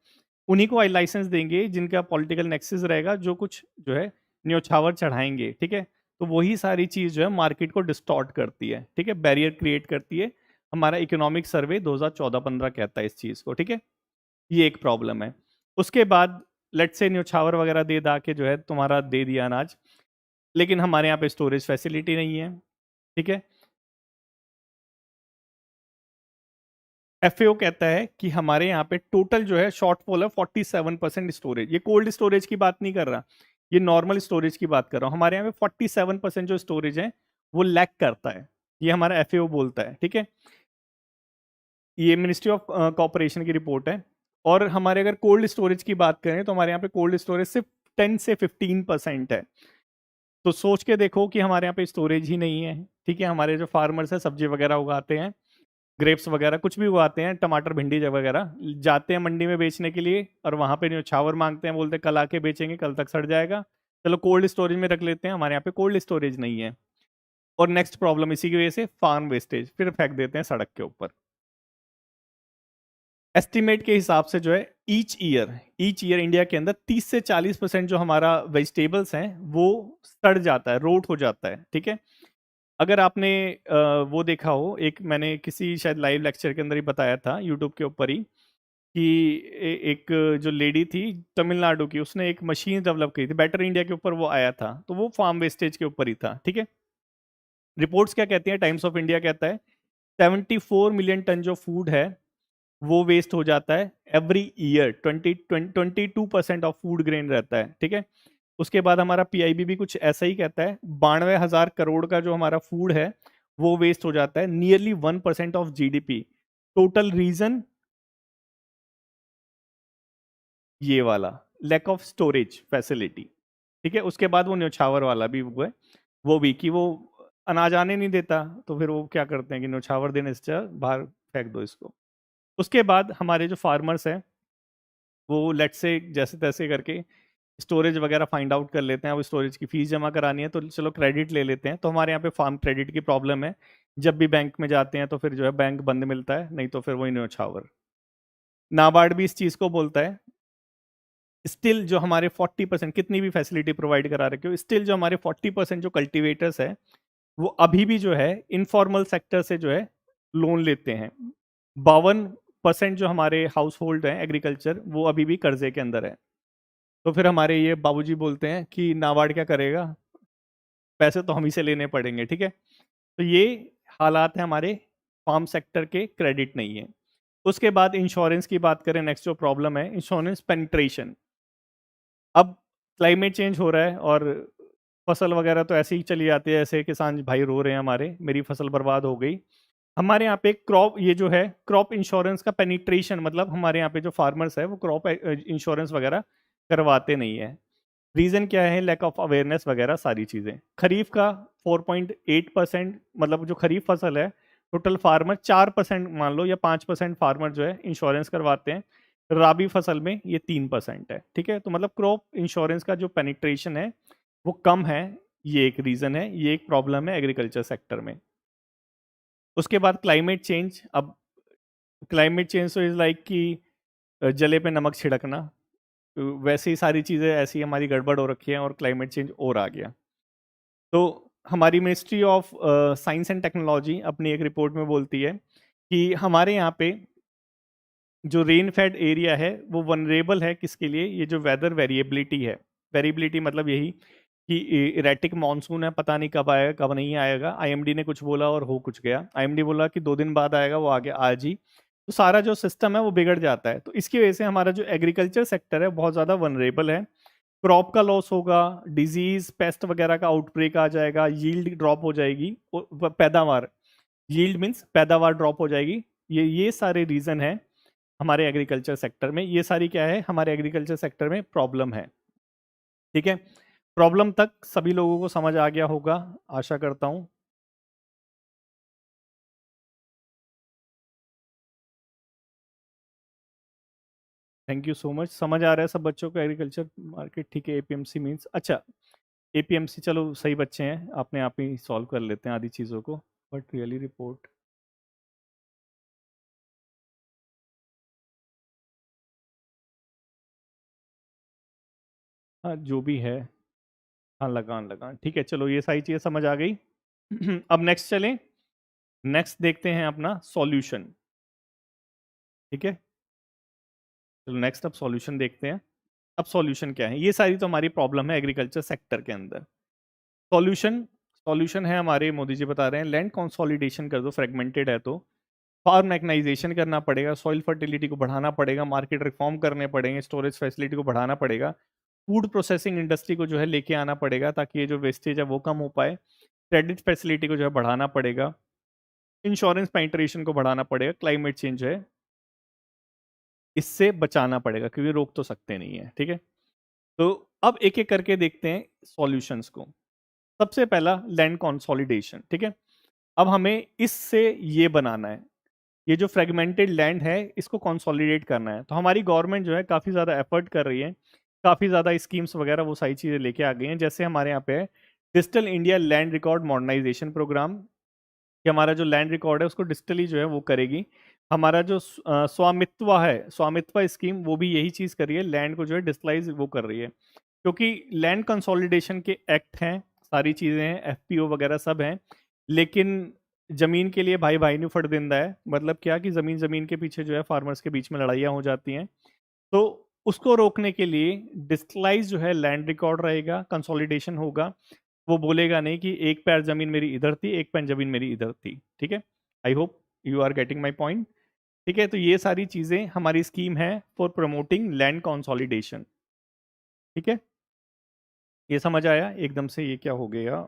उन्हीं को लाइसेंस देंगे जिनका पॉलिटिकल नेक्सस रहेगा, जो कुछ जो है न्योछावर चढ़ाएंगे। ठीक है, तो वही सारी चीज जो है मार्केट को डिस्टॉर्ट करती है, ठीक है, बैरियर क्रिएट करती है। हमारा इकोनॉमिक सर्वे 2014-15 कहता है इस चीज को। ठीक है, ये एक प्रॉब्लम है। उसके बाद लेट से न्योछावर वगैरह दे दा के जो है तुम्हारा दे दिया अनाज, लेकिन हमारे यहाँ पे स्टोरेज फैसिलिटी नहीं है। ठीक है, एफएओ कहता है कि हमारे यहाँ पे टोटल जो है शॉर्टफॉल है 47% स्टोरेज, ये कोल्ड स्टोरेज की बात नहीं कर रहा, ये नॉर्मल स्टोरेज की बात कर रहा हूँ। हमारे यहाँ पे 47% जो स्टोरेज है वो लैक करता है, ये हमारा एफएओ बोलता है। ठीक है, ये मिनिस्ट्री ऑफ कॉपरेशन की रिपोर्ट है। और हमारे अगर कोल्ड स्टोरेज की बात करें तो हमारे यहाँ पे कोल्ड स्टोरेज सिर्फ 10 से 15% है, तो सोच के देखो कि हमारे यहाँ पे स्टोरेज ही नहीं है। ठीक है, हमारे जो फार्मर्स है सब्जी वगैरह उगाते हैं, ग्रेप्स वगैरह कुछ भी उगाते हैं, टमाटर भिंडी वगैरह, जाते हैं मंडी में बेचने के लिए और वहां पे न्योछावर मांगते हैं, बोलते हैं कल आके बेचेंगे, कल तक सड़ जाएगा, चलो कोल्ड स्टोरेज में रख लेते हैं, हमारे यहाँ पे कोल्ड स्टोरेज नहीं है। और नेक्स्ट प्रॉब्लम इसी की वजह से फार्म वेस्टेज, फिर फेंक देते हैं सड़क के ऊपर। एस्टिमेट के हिसाब से जो है ईच ईयर इंडिया के अंदर 30 से 40% जो हमारा वेजिटेबल्स हैं वो सड़ जाता है, रोट हो जाता है, ठीक है। अगर आपने वो देखा हो, एक मैंने किसी शायद लाइव लेक्चर के अंदर ही बताया था यूट्यूब के ऊपर ही, कि एक जो लेडी थी तमिलनाडु की, उसने एक मशीन डेवलप की थी, बेटर इंडिया के ऊपर वो आया था, तो वो फार्म वेस्टेज के ऊपर ही था, ठीक है। रिपोर्ट्स क्या कहती हैं, टाइम्स ऑफ इंडिया कहता है 74 मिलियन टन जो फूड है वो वेस्ट हो जाता है every year. 22% of food grain रहता है, ठीक है। उसके बाद हमारा पीआईबी भी कुछ ऐसा ही कहता है, 92,000 करोड़ का जो हमारा फूड है वो वेस्ट हो जाता है, nearly 1% of GDP. Total reason ये वाला, लैक ऑफ स्टोरेज फैसिलिटी, ठीक है। उसके बाद वो न्योछावर वाला भी वो है, वो भी कि वो अनाज आने नहीं देता, तो फिर वो क्या करते हैं कि न्योछावर देने से बाहर फेंक दो इसको। उसके बाद हमारे जो फार्मर्स हैं वो लेट से जैसे तैसे करके स्टोरेज वगैरह फाइंड आउट कर लेते हैं। अब स्टोरेज की फीस जमा करानी है तो चलो क्रेडिट ले लेते हैं, तो हमारे यहाँ पे फार्म क्रेडिट की प्रॉब्लम है। जब भी बैंक में जाते हैं तो फिर जो है बैंक बंद मिलता है, नहीं तो फिर वही न्योछावर। नाबार्ड भी इस चीज़ को बोलता है, स्टिल जो हमारे 40%, कितनी भी फैसिलिटी प्रोवाइड करा रखे हो, स्टिल जो हमारे 40% जो कल्टिवेटर्स है वो अभी भी जो है इनफॉर्मल सेक्टर से जो है लोन लेते हैं। 52% जो हमारे हाउस होल्ड हैं एग्रीकल्चर, वो अभी भी कर्जे के अंदर है। तो फिर हमारे ये बाबूजी बोलते हैं कि नाबार्ड क्या करेगा, पैसे तो हम ही से लेने पड़ेंगे, ठीक है। तो ये हालात है हमारे फार्म सेक्टर के, क्रेडिट नहीं है। उसके बाद इंश्योरेंस की बात करें, नेक्स्ट जो प्रॉब्लम है इंश्योरेंस पेनिट्रेशन। अब क्लाइमेट चेंज हो रहा है और फसल वगैरह तो ऐसे ही चली जाती है, ऐसे किसान भाई रो रहे हैं हमारे, मेरी फसल बर्बाद हो गई। हमारे यहाँ पे क्रॉप, ये जो है क्रॉप इंश्योरेंस का पेनिट्रेशन, मतलब हमारे यहाँ पे जो फार्मर्स है वो क्रॉप इंश्योरेंस वगैरह करवाते नहीं है। रीज़न क्या है, लैक ऑफ अवेयरनेस वगैरह सारी चीज़ें। खरीफ का 4.8%, मतलब जो खरीफ फसल है टोटल फार्मर 4% मान लो, या 5% फार्मर जो है इंश्योरेंस करवाते हैं। राबी फसल में ये 3% है, ठीक है। तो मतलब क्रॉप इंश्योरेंस का जो पेनिट्रेशन है वो कम है, ये एक रीज़न है, ये एक प्रॉब्लम है एग्रीकल्चर सेक्टर में। उसके बाद क्लाइमेट चेंज। अब क्लाइमेट चेंज तो इज़ लाइक कि जले पे नमक छिड़कना, वैसे ही सारी चीज़ें ऐसी हमारी गड़बड़ हो रखी हैं और क्लाइमेट चेंज और आ गया। तो हमारी ministry of science and technology अपनी एक रिपोर्ट में बोलती है कि हमारे यहाँ पे जो रेन फेड एरिया है वो वनरेबल है, किसके लिए, ये जो वेदर वेरिएबिलिटी है। वेरिएबिलिटी मतलब यही कि इरेटिक मानसून है, पता नहीं कब आएगा कब नहीं आएगा। आईएमडी ने कुछ बोला और हो कुछ गया। आईएमडी बोला कि 2 दिन बाद आएगा, वो आगे आज ही, तो सारा जो सिस्टम है वो बिगड़ जाता है। तो इसकी वजह से हमारा जो एग्रीकल्चर सेक्टर है बहुत ज़्यादा वनरेबल है। क्रॉप का लॉस होगा, डिजीज पेस्ट वगैरह का आउटब्रेक आ जाएगा, यील्ड ड्रॉप हो जाएगी, पैदावार, यील्ड मीन्स पैदावार ड्रॉप हो जाएगी। ये सारे रीज़न है हमारे एग्रीकल्चर सेक्टर में। ये सारी क्या है, हमारे एग्रीकल्चर सेक्टर में प्रॉब्लम है, ठीक है। प्रॉब्लम तक सभी लोगों को समझ आ गया होगा, आशा करता हूँ। Thank you so much. समझ आ रहा है सब बच्चों को एग्रीकल्चर मार्केट, ठीक है। एपीएमसी मीन्स, अच्छा एपीएमसी, चलो सही बच्चे हैं, अपने आप ही सॉल्व कर लेते हैं आदि चीज़ों को। बट रियली रिपोर्ट, हाँ जो भी है, हाँ लगान लगान, ठीक है। चलो ये सारी चीज़ें समझ आ गई। अब नेक्स्ट चलें, नेक्स्ट देखते हैं अपना सॉल्यूशन, ठीक है। चलो नेक्स्ट अब सॉल्यूशन देखते हैं। अब सॉल्यूशन क्या है, ये सारी तो हमारी प्रॉब्लम है एग्रीकल्चर सेक्टर के अंदर। सॉल्यूशन, सॉल्यूशन है हमारे, मोदी जी बता रहे हैं लैंड कंसोलिडेशन कर दो, फ्रेगमेंटेड है तो फार्म मैकनाइजेशन करना पड़ेगा, सॉइल फर्टिलिटी को बढ़ाना पड़ेगा, मार्केट रिफॉर्म करने पड़ेंगे, स्टोरेज फैसिलिटी को बढ़ाना पड़ेगा, फूड प्रोसेसिंग इंडस्ट्री को जो है लेके आना पड़ेगा ताकि ये जो वेस्टेज है वो कम हो पाए, क्रेडिट फैसिलिटी को जो है बढ़ाना पड़ेगा, इंश्योरेंस पेनिट्रेशन को बढ़ाना पड़ेगा, क्लाइमेट चेंज है इससे बचाना पड़ेगा क्योंकि रोक तो सकते नहीं है, ठीक है। तो अब एक एक करके देखते हैं सॉल्यूशंस को। सबसे पहला लैंड कंसोलिडेशन, ठीक है। अब हमें इससे ये बनाना है, ये जो फ्रेगमेंटेड लैंड है इसको कंसोलिडेट करना है। तो हमारी गवर्नमेंट जो है काफ़ी ज़्यादा एफर्ट कर रही है काफ़ी ज़्यादा स्कीम्स वगैरह वो सारी चीज़ें लेके आ गई हैं। जैसे हमारे यहाँ पे है digital India land record modernisation programme, कि हमारा जो लैंड रिकॉर्ड है उसको डिजिटली जो है वो करेगी। हमारा जो स्वामित्व है, स्वामित्व स्कीम, वो भी यही चीज़ कर रही है, लैंड को जो है डिजिटलाइज वो कर रही है। क्योंकि लैंड कंसोलिडेशन के एक्ट हैं, सारी चीज़ें हैं, एफपीओ वगैरह सब हैं, लेकिन ज़मीन के लिए भाई भाई नहीं फट देता है। मतलब क्या कि ज़मीन ज़मीन के पीछे जो है फार्मर्स के बीच में लड़ाइयाँ हो जाती हैं। तो उसको रोकने के लिए डिजिटलाइज जो है लैंड रिकॉर्ड रहेगा, कंसोलिडेशन होगा। वो बोलेगा नहीं कि एक पैर जमीन मेरी इधर थी, एक पैर जमीन मेरी इधर थी। ठीक है, I hope you are getting my point. ठीक है, तो ये सारी चीज़ें हमारी स्कीम है फॉर प्रमोटिंग लैंड कंसोलिडेशन। ठीक है, ये समझ आया एकदम से ये क्या हो गया?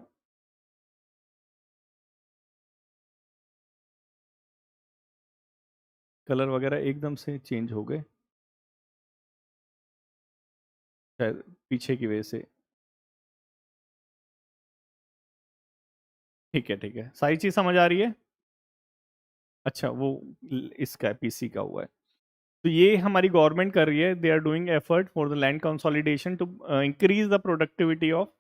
कलर वगैरह एकदम से चेंज हो गए शायद, पीछे की वजह से। ठीक है ठीक है, सारी चीज़ समझ आ रही है। अच्छा, वो इसका पीसी का हुआ है। तो ये हमारी गवर्नमेंट कर रही है, they are doing effort for the land consolidation to increase the productivity of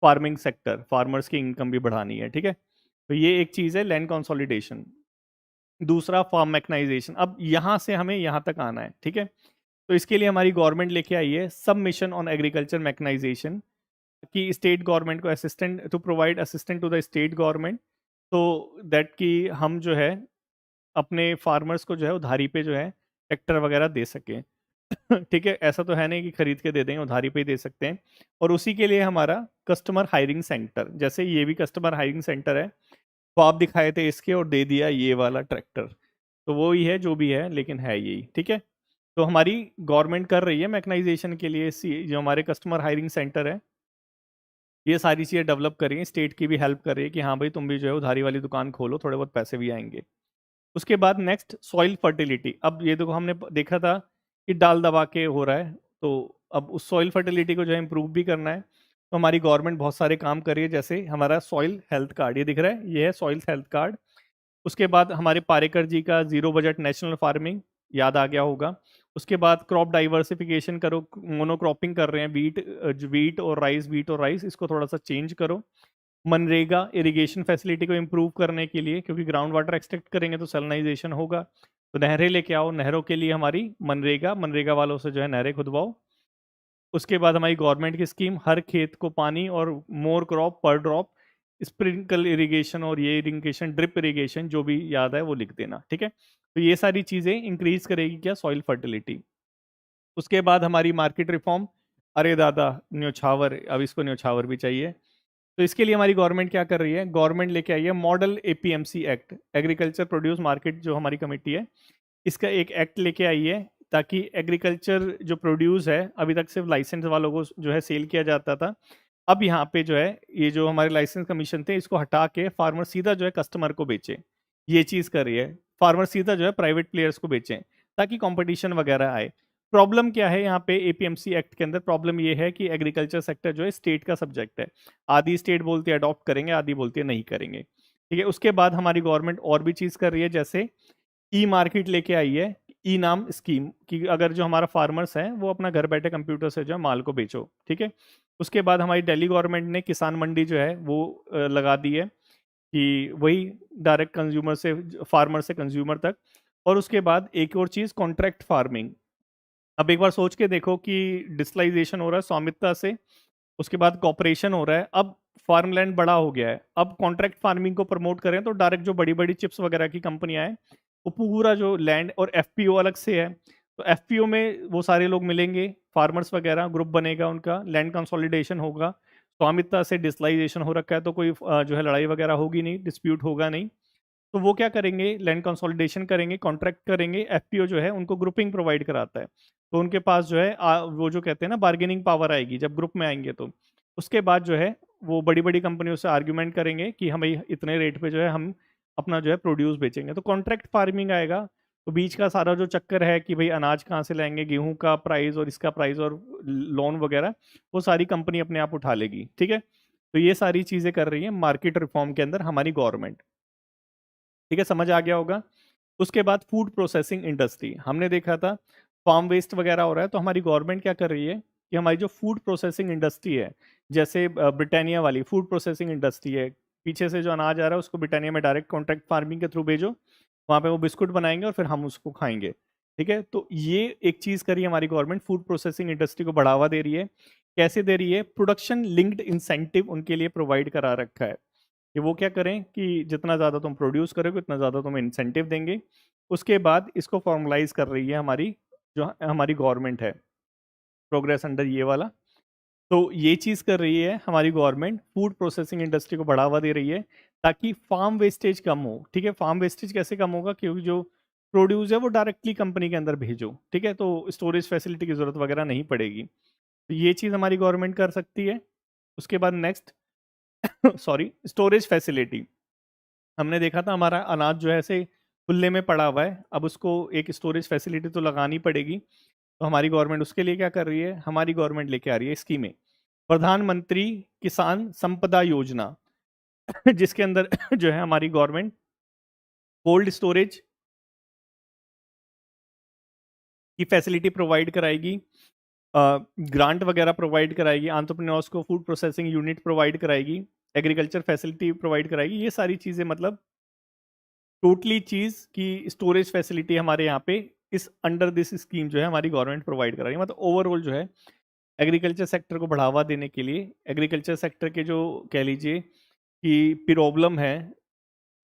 farming sector, farmers की इनकम भी बढ़ानी है। ठीक है, तो ये एक चीज़ है लैंड कंसोलिडेशन। दूसरा फार्म मैकनाइजेशन, अब यहाँ से हमें यहाँ तक आना है। ठीक है, तो इसके लिए हमारी गवर्नमेंट लेके आई है सब मिशन ऑन एग्रीकल्चर मैकनाइजेशन, कि स्टेट गवर्नमेंट को assistant to provide assistant to the state government, तो दैट कि हम जो है अपने फार्मर्स को जो है उधारी पे जो है ट्रैक्टर वगैरह दे सकें। ठीक है, ऐसा तो है नहीं कि खरीद के दे देंगे, उधारी पे ही दे सकते हैं। और उसी के लिए हमारा कस्टमर हायरिंग सेंटर, जैसे ये भी कस्टमर हायरिंग सेंटर है, तो आप दिखाए थे इसके और दे दिया ये वाला ट्रैक्टर, तो वो ही है जो भी है, लेकिन है यही। ठीक है, तो हमारी गवर्नमेंट कर रही है मैकनाइजेशन के लिए, जो हमारे कस्टमर हायरिंग सेंटर है, ये सारी चीज़ें डेवलप कर रही है, स्टेट की भी हेल्प कर रही है कि हाँ भाई तुम भी जो है उधारी वाली दुकान खोलो, थोड़े बहुत पैसे भी आएंगे। उसके बाद नेक्स्ट सॉइल फर्टिलिटी। अब ये देखो हमने देखा था कि डाल दबा के हो रहा है, तो अब उस सॉइल फर्टिलिटी को जो है इम्प्रूव भी करना है। तो हमारी गवर्नमेंट बहुत सारे काम कर रही है, जैसे हमारा सॉइल हेल्थ कार्ड, ये दिख रहा है, ये है सॉइल हेल्थ कार्ड। उसके बाद हमारे पारेकर जी का जीरो बजट नेशनल फार्मिंग याद आ गया होगा। उसके बाद क्रॉप डाइवर्सिफिकेशन करो, मोनोक्रॉपिंग कर रहे हैं, वीट और राइस, वीट और राइस, इसको थोड़ा सा चेंज करो। मनरेगा इरिगेशन फैसिलिटी को इम्प्रूव करने के लिए, क्योंकि ग्राउंड वाटर एक्सट्रैक्ट करेंगे तो सैलिनाइजेशन होगा, तो नहरें लेके आओ, नहरों के लिए हमारी मनरेगा, मनरेगा वालों से जो है नहरें खुदवाओ। उसके बाद हमारी गवर्नमेंट की स्कीम, हर खेत को पानी और मोर क्रॉप पर ड्रॉप, स्प्रिंकल इरिगेशन और ये इरिगेशन, ड्रिप इरिगेशन, जो भी याद है वो लिख देना। ठीक है, तो ये सारी चीज़ें इंक्रीज करेगी क्या, सॉइल फर्टिलिटी। उसके बाद हमारी मार्केट रिफॉर्म, अरे दादा न्योछावर, अब इसको न्योछावर भी चाहिए। तो इसके लिए हमारी गवर्नमेंट क्या कर रही है, गवर्नमेंट लेके आई है model APMC act, agriculture produce market, जो हमारी कमेटी है, इसका एक एक्ट लेके आई है, ताकि एग्रीकल्चर जो प्रोड्यूस है, अभी तक सिर्फ लाइसेंस वालों को जो है सेल किया जाता था, अब यहाँ पे जो है ये जो हमारे लाइसेंस कमीशन थे, इसको हटा के फार्मर सीधा जो है कस्टमर को बेचे। ये चीज़ कर रही है, फार्मर सीधा जो है प्राइवेट प्लेयर्स को बेचें, ताकि कंपटीशन वगैरह आए। प्रॉब्लम क्या है यहाँ पे एपीएमसी एक्ट के अंदर, प्रॉब्लम ये है कि एग्रीकल्चर सेक्टर जो है स्टेट का सब्जेक्ट है, आधी स्टेट बोलती है अडॉप्ट करेंगे, आधी बोलती है नहीं करेंगे। ठीक है, उसके बाद हमारी गवर्नमेंट और भी चीज़ कर रही है, जैसे ई मार्केट लेके आई है, ई नाम स्कीम, कि अगर जो हमारा फार्मर्स हैं वो अपना घर बैठे कंप्यूटर से जो है माल को बेचो। ठीक है, उसके बाद हमारी दिल्ली गवर्नमेंट ने किसान मंडी जो है वो लगा दी है, कि वही डायरेक्ट कंज्यूमर से, फार्मर से कंज्यूमर तक। और उसके बाद एक और चीज़, कॉन्ट्रैक्ट फार्मिंग। अब एक बार सोच के देखो कि डिजिटलाइजेशन हो रहा है स्वामित्व से, उसके बाद कॉपरेशन हो रहा है, अब फार्मलैंड बड़ा हो गया है, अब कॉन्ट्रैक्ट फार्मिंग को प्रमोट करें तो डायरेक्ट जो बड़ी बड़ी चिप्स वगैरह की कंपनियां हैं, वो पूरा जो लैंड, और एफपीओ अलग से है, तो एफपीओ में वो सारे लोग मिलेंगे, फार्मर्स वगैरह ग्रुप बनेगा, उनका लैंड कंसोलिडेशन होगा। स्वामित्व से डिजिटलाइजेशन हो रखा है, तो कोई जो है लड़ाई वगैरह होगी नहीं, डिस्प्यूट होगा नहीं। तो वो क्या करेंगे, लैंड कंसोलिडेशन करेंगे, कॉन्ट्रैक्ट करेंगे, एफपीओ जो है उनको ग्रुपिंग प्रोवाइड कराता है, तो उनके पास जो है वो जो कहते हैं ना बार्गेनिंग पावर आएगी जब ग्रुप में आएंगे। तो उसके बाद जो है वो बड़ी बड़ी कंपनियों से आर्ग्यूमेंट करेंगे कि हमें इतने रेट पे जो है हम अपना जो है प्रोड्यूस बेचेंगे, तो कॉन्ट्रैक्ट फार्मिंग आएगा। तो बीच का सारा जो चक्कर है कि भाई अनाज कहाँ से लाएंगे, गेहूं का प्राइस और इसका प्राइस और लोन वगैरह, वो सारी कंपनी अपने आप उठा लेगी। ठीक है, तो ये सारी चीज़ें कर रही है मार्केट रिफॉर्म के अंदर हमारी गवर्नमेंट। ठीक है, समझ आ गया होगा। उसके बाद फूड प्रोसेसिंग इंडस्ट्री, हमने देखा था फार्म वेस्ट वगैरह हो रहा है, तो हमारी गवर्नमेंट क्या कर रही है, कि हमारी जो फूड प्रोसेसिंग इंडस्ट्री है, जैसे ब्रिटानिया वाली फूड प्रोसेसिंग इंडस्ट्री है, पीछे से जो अनाज आ रहा है उसको ब्रिटानिया में डायरेक्ट कॉन्ट्रैक्ट फार्मिंग के थ्रू भेजो, वहाँ पे वो बिस्कुट बनाएंगे और फिर हम उसको खाएंगे। ठीक है, तो ये एक चीज़ करी हमारी गवर्नमेंट, फूड प्रोसेसिंग इंडस्ट्री को बढ़ावा दे रही है। कैसे दे रही है? प्रोडक्शन लिंक्ड इंसेंटिव उनके लिए प्रोवाइड करा रखा है कि वो क्या करें कि जितना ज़्यादा तुम प्रोड्यूस करोगे उतना ज़्यादा तुम्हें इंसेंटिव देंगे। उसके बाद इसको फॉर्मलाइज कर रही है हमारी जो हमारी गवर्नमेंट है, प्रोग्रेस अंडर ये वाला। तो ये चीज़ कर रही है हमारी गवर्नमेंट, फूड प्रोसेसिंग इंडस्ट्री को बढ़ावा दे रही है ताकि फार्म वेस्टेज कम हो। ठीक है, फार्म वेस्टेज कैसे कम होगा? क्योंकि जो प्रोड्यूस है वो डायरेक्टली कंपनी के अंदर भेजो। ठीक है, तो स्टोरेज फैसिलिटी की ज़रूरत वगैरह नहीं पड़ेगी। तो ये चीज़ हमारी गवर्नमेंट कर सकती है। उसके बाद नेक्स्ट सॉरी, स्टोरेज फैसिलिटी। हमने देखा था हमारा अनाज जो है ऐसे खुले में पड़ा हुआ है, अब उसको एक स्टोरेज फैसिलिटी तो लगानी पड़ेगी। तो हमारी गवर्नमेंट उसके लिए क्या कर रही है? हमारी गवर्नमेंट लेके आ रही है स्कीमें, प्रधानमंत्री किसान संपदा योजना जिसके अंदर जो है हमारी गवर्नमेंट कोल्ड स्टोरेज की फैसिलिटी प्रोवाइड कराएगी, ग्रांट वगैरह प्रोवाइड कराएगी, एंटरप्रेन्योर्स को फूड प्रोसेसिंग यूनिट प्रोवाइड कराएगी, एग्रीकल्चर फैसिलिटी प्रोवाइड कराएगी। ये सारी चीज़ें मतलब टोटली चीज़ की स्टोरेज फैसिलिटी हमारे यहाँ पे इस अंडर दिस स्कीम जो है हमारी गवर्नमेंट प्रोवाइड करा रही है। मतलब ओवरऑल जो है एग्रीकल्चर सेक्टर को बढ़ावा देने के लिए, एग्रीकल्चर सेक्टर के जो कह लीजिए कि प्रॉब्लम है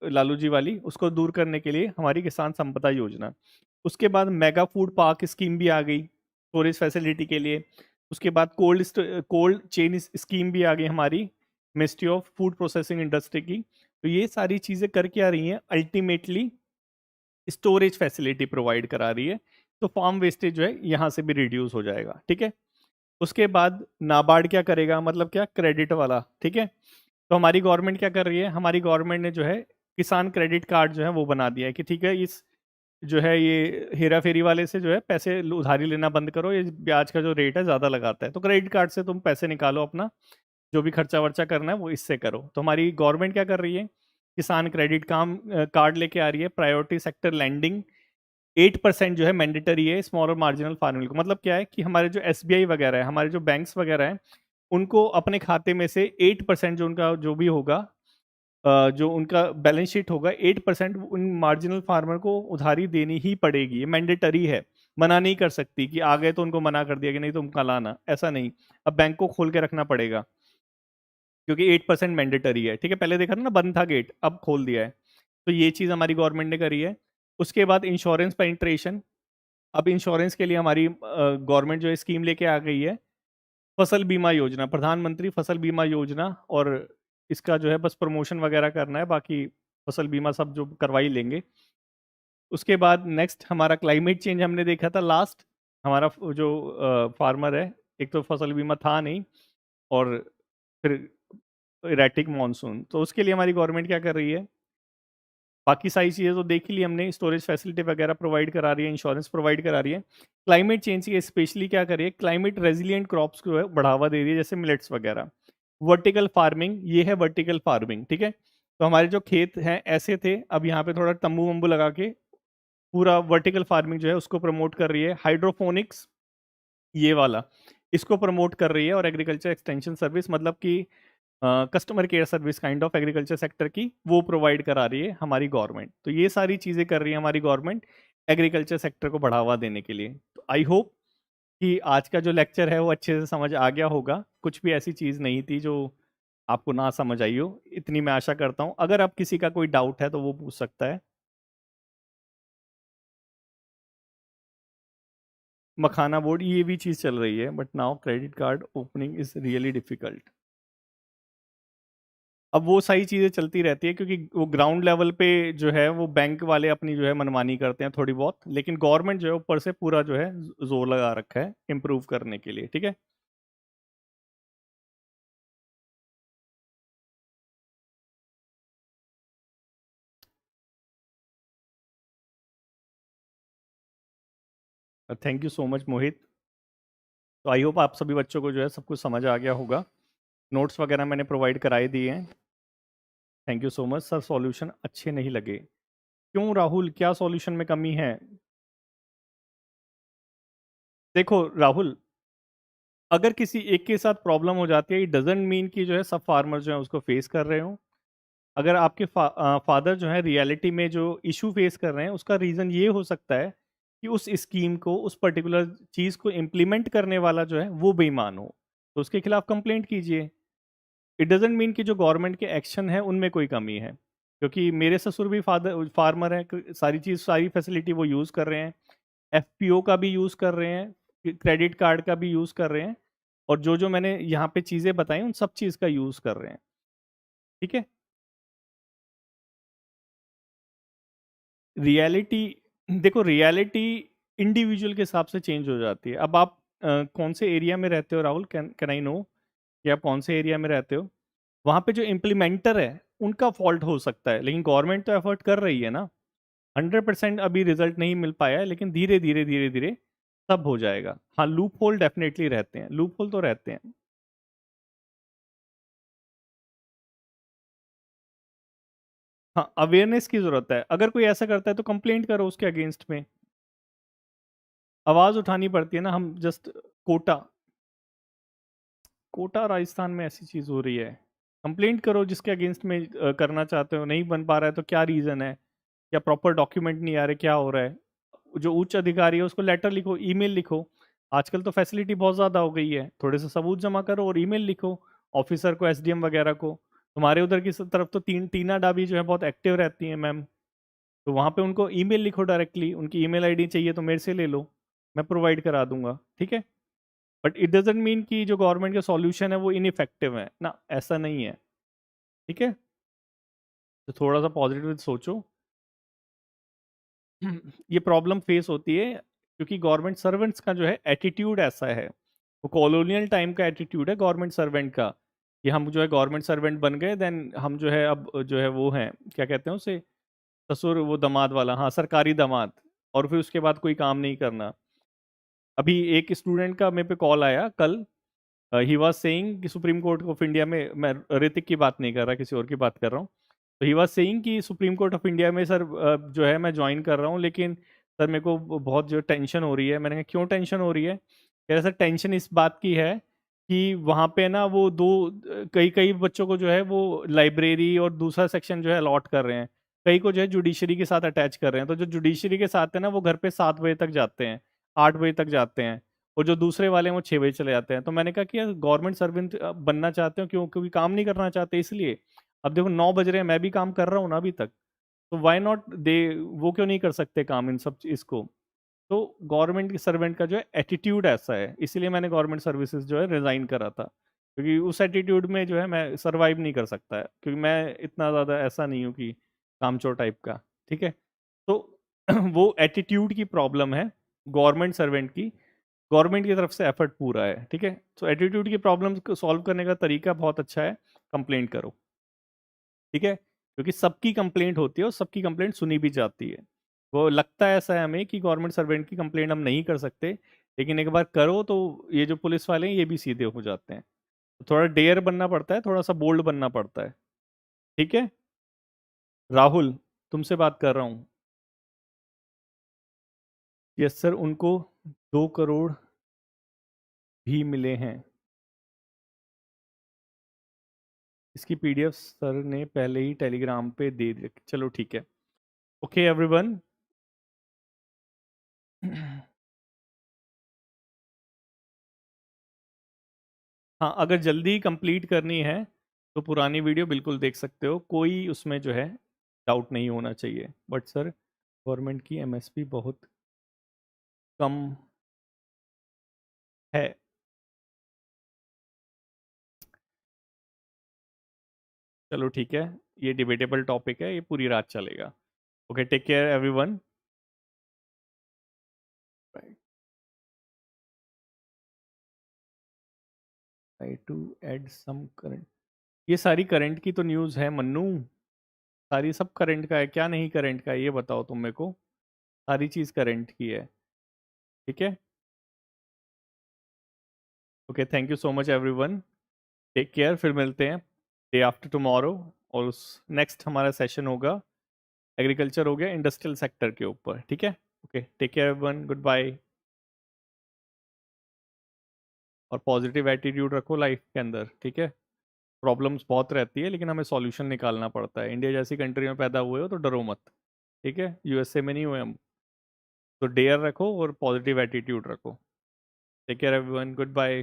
लालू जी वाली, उसको दूर करने के लिए हमारी किसान संपदा योजना। उसके बाद मेगा फूड पार्क स्कीम भी आ गई स्टोरेज फैसिलिटी के लिए। उसके बाद कोल्ड चेन स्कीम भी आ गई हमारी ministry of food processing industry की। तो ये सारी चीज़ें करके आ रही हैं, अल्टीमेटली स्टोरेज फैसिलिटी प्रोवाइड करा रही है। तो फार्म वेस्टेज जो है यहाँ से भी रिड्यूस हो जाएगा। ठीक है, उसके बाद नाबार्ड क्या करेगा? मतलब क्या? क्रेडिट वाला। ठीक है, तो हमारी गवर्नमेंट क्या कर रही है? हमारी गवर्नमेंट ने जो है किसान क्रेडिट कार्ड जो है वो बना दिया है कि ठीक है, इस जो है ये हेरा फेरी वाले से जो है पैसे उधारी लेना बंद करो, ये ब्याज का जो रेट है ज़्यादा लगाता है, तो क्रेडिट कार्ड से तुम पैसे निकालो, अपना जो भी खर्चा वर्चा करना है वो इससे करो। तो हमारी गवर्नमेंट क्या कर रही है? किसान क्रेडिट कार्ड लेके आ रही है, प्रायोरिटी सेक्टर लैंडिंग 8% जो है मैंडेटरी है स्मॉल और मार्जिनल फार्मिंग को। मतलब क्या है कि हमारे जो एसबीआई वगैरह है, हमारे जो बैंक्स वगैरह हैं, उनको अपने खाते में से 8% जो उनका जो भी होगा, जो उनका बैलेंस शीट होगा, 8% उन मार्जिनल फार्मर को उधारी देनी ही पड़ेगी। ये मैंडेटरी है, मना नहीं कर सकती कि आ गए तो उनको मना कर दिया कि नहीं तुम कल आना, ऐसा नहीं। अब बैंक को खोल के रखना पड़ेगा क्योंकि 8% मैंडेटरी है। ठीक है, पहले देखा था ना बंद था गेट, अब खोल दिया है। तो ये चीज़ हमारी गवर्नमेंट ने करी है। उसके बाद इंश्योरेंस पेनिट्रेशन। अब इंश्योरेंस के लिए हमारी गवर्नमेंट जो है स्कीम लेके आ गई है, फसल बीमा योजना, प्रधानमंत्री फसल बीमा योजना। और इसका जो है बस प्रमोशन वगैरह करना है, बाकी फसल बीमा सब जो करवा ही लेंगे। उसके बाद नेक्स्ट हमारा क्लाइमेट चेंज हमने देखा था लास्ट। हमारा जो फार्मर है, एक तो फसल बीमा था नहीं, और फिर इरेटिक मानसून। तो उसके लिए हमारी गवर्नमेंट क्या कर रही है? बाकी सारी चीज़ें तो देख ही ली हमने, स्टोरेज फैसिलिटी वगैरह प्रोवाइड करा रही है, इंश्योरेंस प्रोवाइड करा रही है। क्लाइमेट चेंज की स्पेशली क्या करिए? क्लाइमेट रेजिलिएंट क्रॉप्स को है बढ़ावा दे रही है, जैसे मिलेट्स वगैरह। वर्टिकल फार्मिंग, ये है वर्टिकल फार्मिंग। ठीक है, तो हमारे जो खेत हैं ऐसे थे, अब यहाँ पे थोड़ा तंबू वंबू लगा के पूरा वर्टिकल फार्मिंग जो है उसको प्रमोट कर रही है। हाइड्रोफोनिक्स, ये वाला, इसको प्रमोट कर रही है। और एग्रीकल्चर एक्सटेंशन सर्विस, मतलब कि customer care service kind of agriculture sector की, वो प्रोवाइड करा रही है हमारी गवर्नमेंट। तो ये सारी चीज़ें कर रही है हमारी गवर्नमेंट एग्रीकल्चर सेक्टर को बढ़ावा देने के लिए। तो आई होप कि आज का जो लेक्चर है वो अच्छे से समझ आ गया होगा, कुछ भी ऐसी चीज़ नहीं थी जो आपको ना समझ आई हो, इतनी मैं आशा करता हूँ। अगर आप किसी का कोई डाउट है तो वो पूछ सकता है। मखाना बोर्ड, ये भी चीज़ चल रही है, but now credit card opening is really difficult. अब वो सारी चीज़ें चलती रहती है क्योंकि वो ग्राउंड लेवल पे जो है वो बैंक वाले अपनी जो है मनमानी करते हैं थोड़ी बहुत, लेकिन गवर्नमेंट जो है ऊपर से पूरा जो है जोर लगा रखा है इम्प्रूव करने के लिए। ठीक है, थैंक यू सो मच मोहित। तो आई होप आप सभी बच्चों को जो है सब कुछ समझ आ गया होगा। नोट्स वगैरह मैंने प्रोवाइड कराए दिए हैं। Thank you so much sir. Solution अच्छे नहीं लगे? क्यों राहुल, क्या सॉल्यूशन में कमी है? देखो राहुल, अगर किसी एक के साथ प्रॉब्लम हो जाती है, इट डजंट मीन कि जो है सब फार्मर जो है उसको फेस कर रहे हो। अगर आपके फादर जो है रियलिटी में जो इशू फेस कर रहे हैं, उसका रीज़न ये हो सकता है कि उस स्कीम को, उस पर्टिकुलर चीज़ को इम्प्लीमेंट करने वाला जो है वो बेईमान हो, तो उसके खिलाफ कंप्लेंट कीजिए। इट डजंट मीन कि जो गवर्नमेंट के एक्शन है उनमें कोई कमी है, क्योंकि मेरे ससुर भी फादर फार्मर है, सारी चीज़, सारी फैसिलिटी वो यूज़ कर रहे हैं, एफपीओ का भी यूज़ कर रहे हैं, क्रेडिट कार्ड का भी यूज़ कर रहे हैं, और जो जो मैंने यहाँ पे चीज़ें बताई उन सब चीज़ का यूज़ कर रहे हैं। ठीक है। रियलिटी, देखो रियलिटी इंडिविजुअल के हिसाब से चेंज हो जाती है। अब आप कौन से एरिया में रहते हो Rahul, can can I know कि आप कौन से एरिया में रहते हो? वहाँ पे जो इम्प्लीमेंटर है उनका फॉल्ट हो सकता है, लेकिन गवर्नमेंट तो एफर्ट कर रही है ना। 100% अभी रिजल्ट नहीं मिल पाया है, लेकिन धीरे धीरे धीरे धीरे सब हो जाएगा। हाँ, लूप होल डेफिनेटली रहते हैं, लूप होल तो रहते हैं। हाँ, अवेयरनेस की जरूरत है। अगर कोई ऐसा करता है तो कंप्लेंट करो उसके अगेंस्ट में, आवाज उठानी पड़ती है ना। हम जस्ट कोटा, कोटा राजस्थान में ऐसी चीज हो रही है, कंप्लेंट करो जिसके अगेंस्ट में करना चाहते हो। नहीं बन पा रहा है तो क्या रीजन है, क्या प्रॉपर डॉक्यूमेंट नहीं आ रहे, क्या हो रहा है? जो उच्च अधिकारी है उसको लेटर लिखो, ईमेल लिखो। आजकल तो फैसिलिटी बहुत ज़्यादा हो गई है, थोड़े से सबूत जमा करो और ईमेल लिखो ऑफिसर को, एसडीएम वगैरह को। तुम्हारे उधर की तरफ तो टीना डाबी जो है बहुत एक्टिव रहती है मैम, तो वहाँ पे उनको ईमेल लिखो डायरेक्टली। उनकी ईमेल आईडी चाहिए तो मेरे से ले लो, मैं प्रोवाइड करा दूंगा। ठीक है। बट इट डजेंट मीन कि जो गवर्नमेंट का सॉल्यूशन है वो इनइफेक्टिव है ना, ऐसा नहीं है। ठीक है। तो थोड़ा सा पॉजिटिव सोचो। ये प्रॉब्लम फेस होती है क्योंकि गवर्नमेंट सर्वेंट्स का जो है एटीट्यूड ऐसा है, वो कॉलोनियल टाइम का एटीट्यूड है गवर्नमेंट सर्वेंट का, कि हम जो है गवर्नमेंट सर्वेंट बन गए, देन हम जो है अब जो है वो हैं, क्या कहते हैं उसे, ससुर, वो दामाद वाला, हाँ सरकारी दामाद, और फिर उसके बाद कोई काम नहीं करना। अभी एक स्टूडेंट का मेरे पे कॉल आया कल, ही वाज सेइंग कि सुप्रीम कोर्ट ऑफ इंडिया में, मैं ऋतिक की बात नहीं कर रहा, किसी और की बात कर रहा हूँ, तो ही वाज सेइंग कि सुप्रीम कोर्ट ऑफ इंडिया में सर जो है मैं ज्वाइन कर रहा हूँ, लेकिन सर मेरे को बहुत जो टेंशन हो रही है। मैंने कहा क्यों टेंशन हो रही है? कह रहा सर टेंशन इस बात की है कि वहाँ पे ना वो दो, कई कई बच्चों को जो है वो लाइब्रेरी और दूसरा सेक्शन जो है अलॉट कर रहे हैं, कई को जो है जुडिशरी के साथ अटैच कर रहे हैं। तो जो जुडिशरी के साथ है ना वो घर पे 7 बजे तक जाते हैं, 8 बजे तक जाते हैं, और जो दूसरे वाले हैं वो 6 बजे चले जाते हैं। तो मैंने कहा कि यार गवर्नमेंट सर्वेंट बनना चाहते हो क्यों? क्योंकि काम नहीं करना चाहते इसलिए। अब देखो 9 बज रहे हैं, मैं भी काम कर रहा हूँ ना अभी तक, तो वाई नॉट दे, वो क्यों नहीं कर सकते काम इन सब इसको? तो गवर्नमेंट के सर्वेंट का जो है एटीट्यूड ऐसा है, इसीलिए मैंने गवर्नमेंट सर्विसेज जो है रिजाइन करा था, क्योंकि उस एटीट्यूड में जो है मैं सरवाइव नहीं कर सकता है, क्योंकि मैं इतना ज़्यादा ऐसा नहीं हूँ कि कामचोर टाइप का। ठीक है। तो वो एटीट्यूड की प्रॉब्लम है गवर्नमेंट सर्वेंट की, गवर्नमेंट की तरफ से एफर्ट पूरा है। ठीक है। तो एटीट्यूड की प्रॉब्लम को सॉल्व करने का तरीका बहुत अच्छा है, कंप्लेंट करो। ठीक है। क्योंकि सबकी कंप्लेंट होती है और सबकी कंप्लेंट सुनी भी जाती है। वो लगता है ऐसा है हमें कि गवर्नमेंट सर्वेंट की कंप्लेंट हम नहीं कर सकते, लेकिन एक बार करो तो ये जो पुलिस वाले हैं ये भी सीधे हो जाते हैं। तो थोड़ा डेयर बनना पड़ता है, थोड़ा सा बोल्ड बनना पड़ता है। ठीक है। राहुल, तुमसे बात कर रहा हूँ। यस सर, उनको 2 करोड़ भी मिले हैं। इसकी पीडीएफ सर ने पहले ही टेलीग्राम पे दे दी। चलो ठीक है। Okay everyone. हाँ, अगर जल्दी कंप्लीट करनी है तो पुरानी वीडियो बिल्कुल देख सकते हो, कोई उसमें जो है डाउट नहीं होना चाहिए। बट सर गवर्नमेंट की एमएसपी बहुत कम है। चलो ठीक है, ये डिबेटेबल टॉपिक है, ये पूरी रात चलेगा। Okay, take care everyone. Try to add some current. ये सारी करंट की तो न्यूज़ है मन्नू, सारी सब करंट का है, क्या नहीं करंट का है ये बताओ तुम मेरे को। सारी चीज़ करंट की है। ठीक है। Okay, thank you so much everyone. Take care, फिर मिलते हैं डे आफ्टर टुमारो। और उस नेक्स्ट हमारा सेशन होगा, एग्रीकल्चर हो गया, इंडस्ट्रियल सेक्टर के ऊपर। ठीक है। Okay, take care everyone, good bye. और पॉजिटिव एटीट्यूड रखो लाइफ के अंदर, ठीक है। प्रॉब्लम्स बहुत रहती है लेकिन हमें सॉल्यूशन निकालना पड़ता है। इंडिया जैसी कंट्री में पैदा हुए हो तो डरो मत, ठीक है। यूएसए में नहीं हुए हम। तो डेयर रखो और पॉजिटिव एटीट्यूड रखो। Take care everyone, good bye.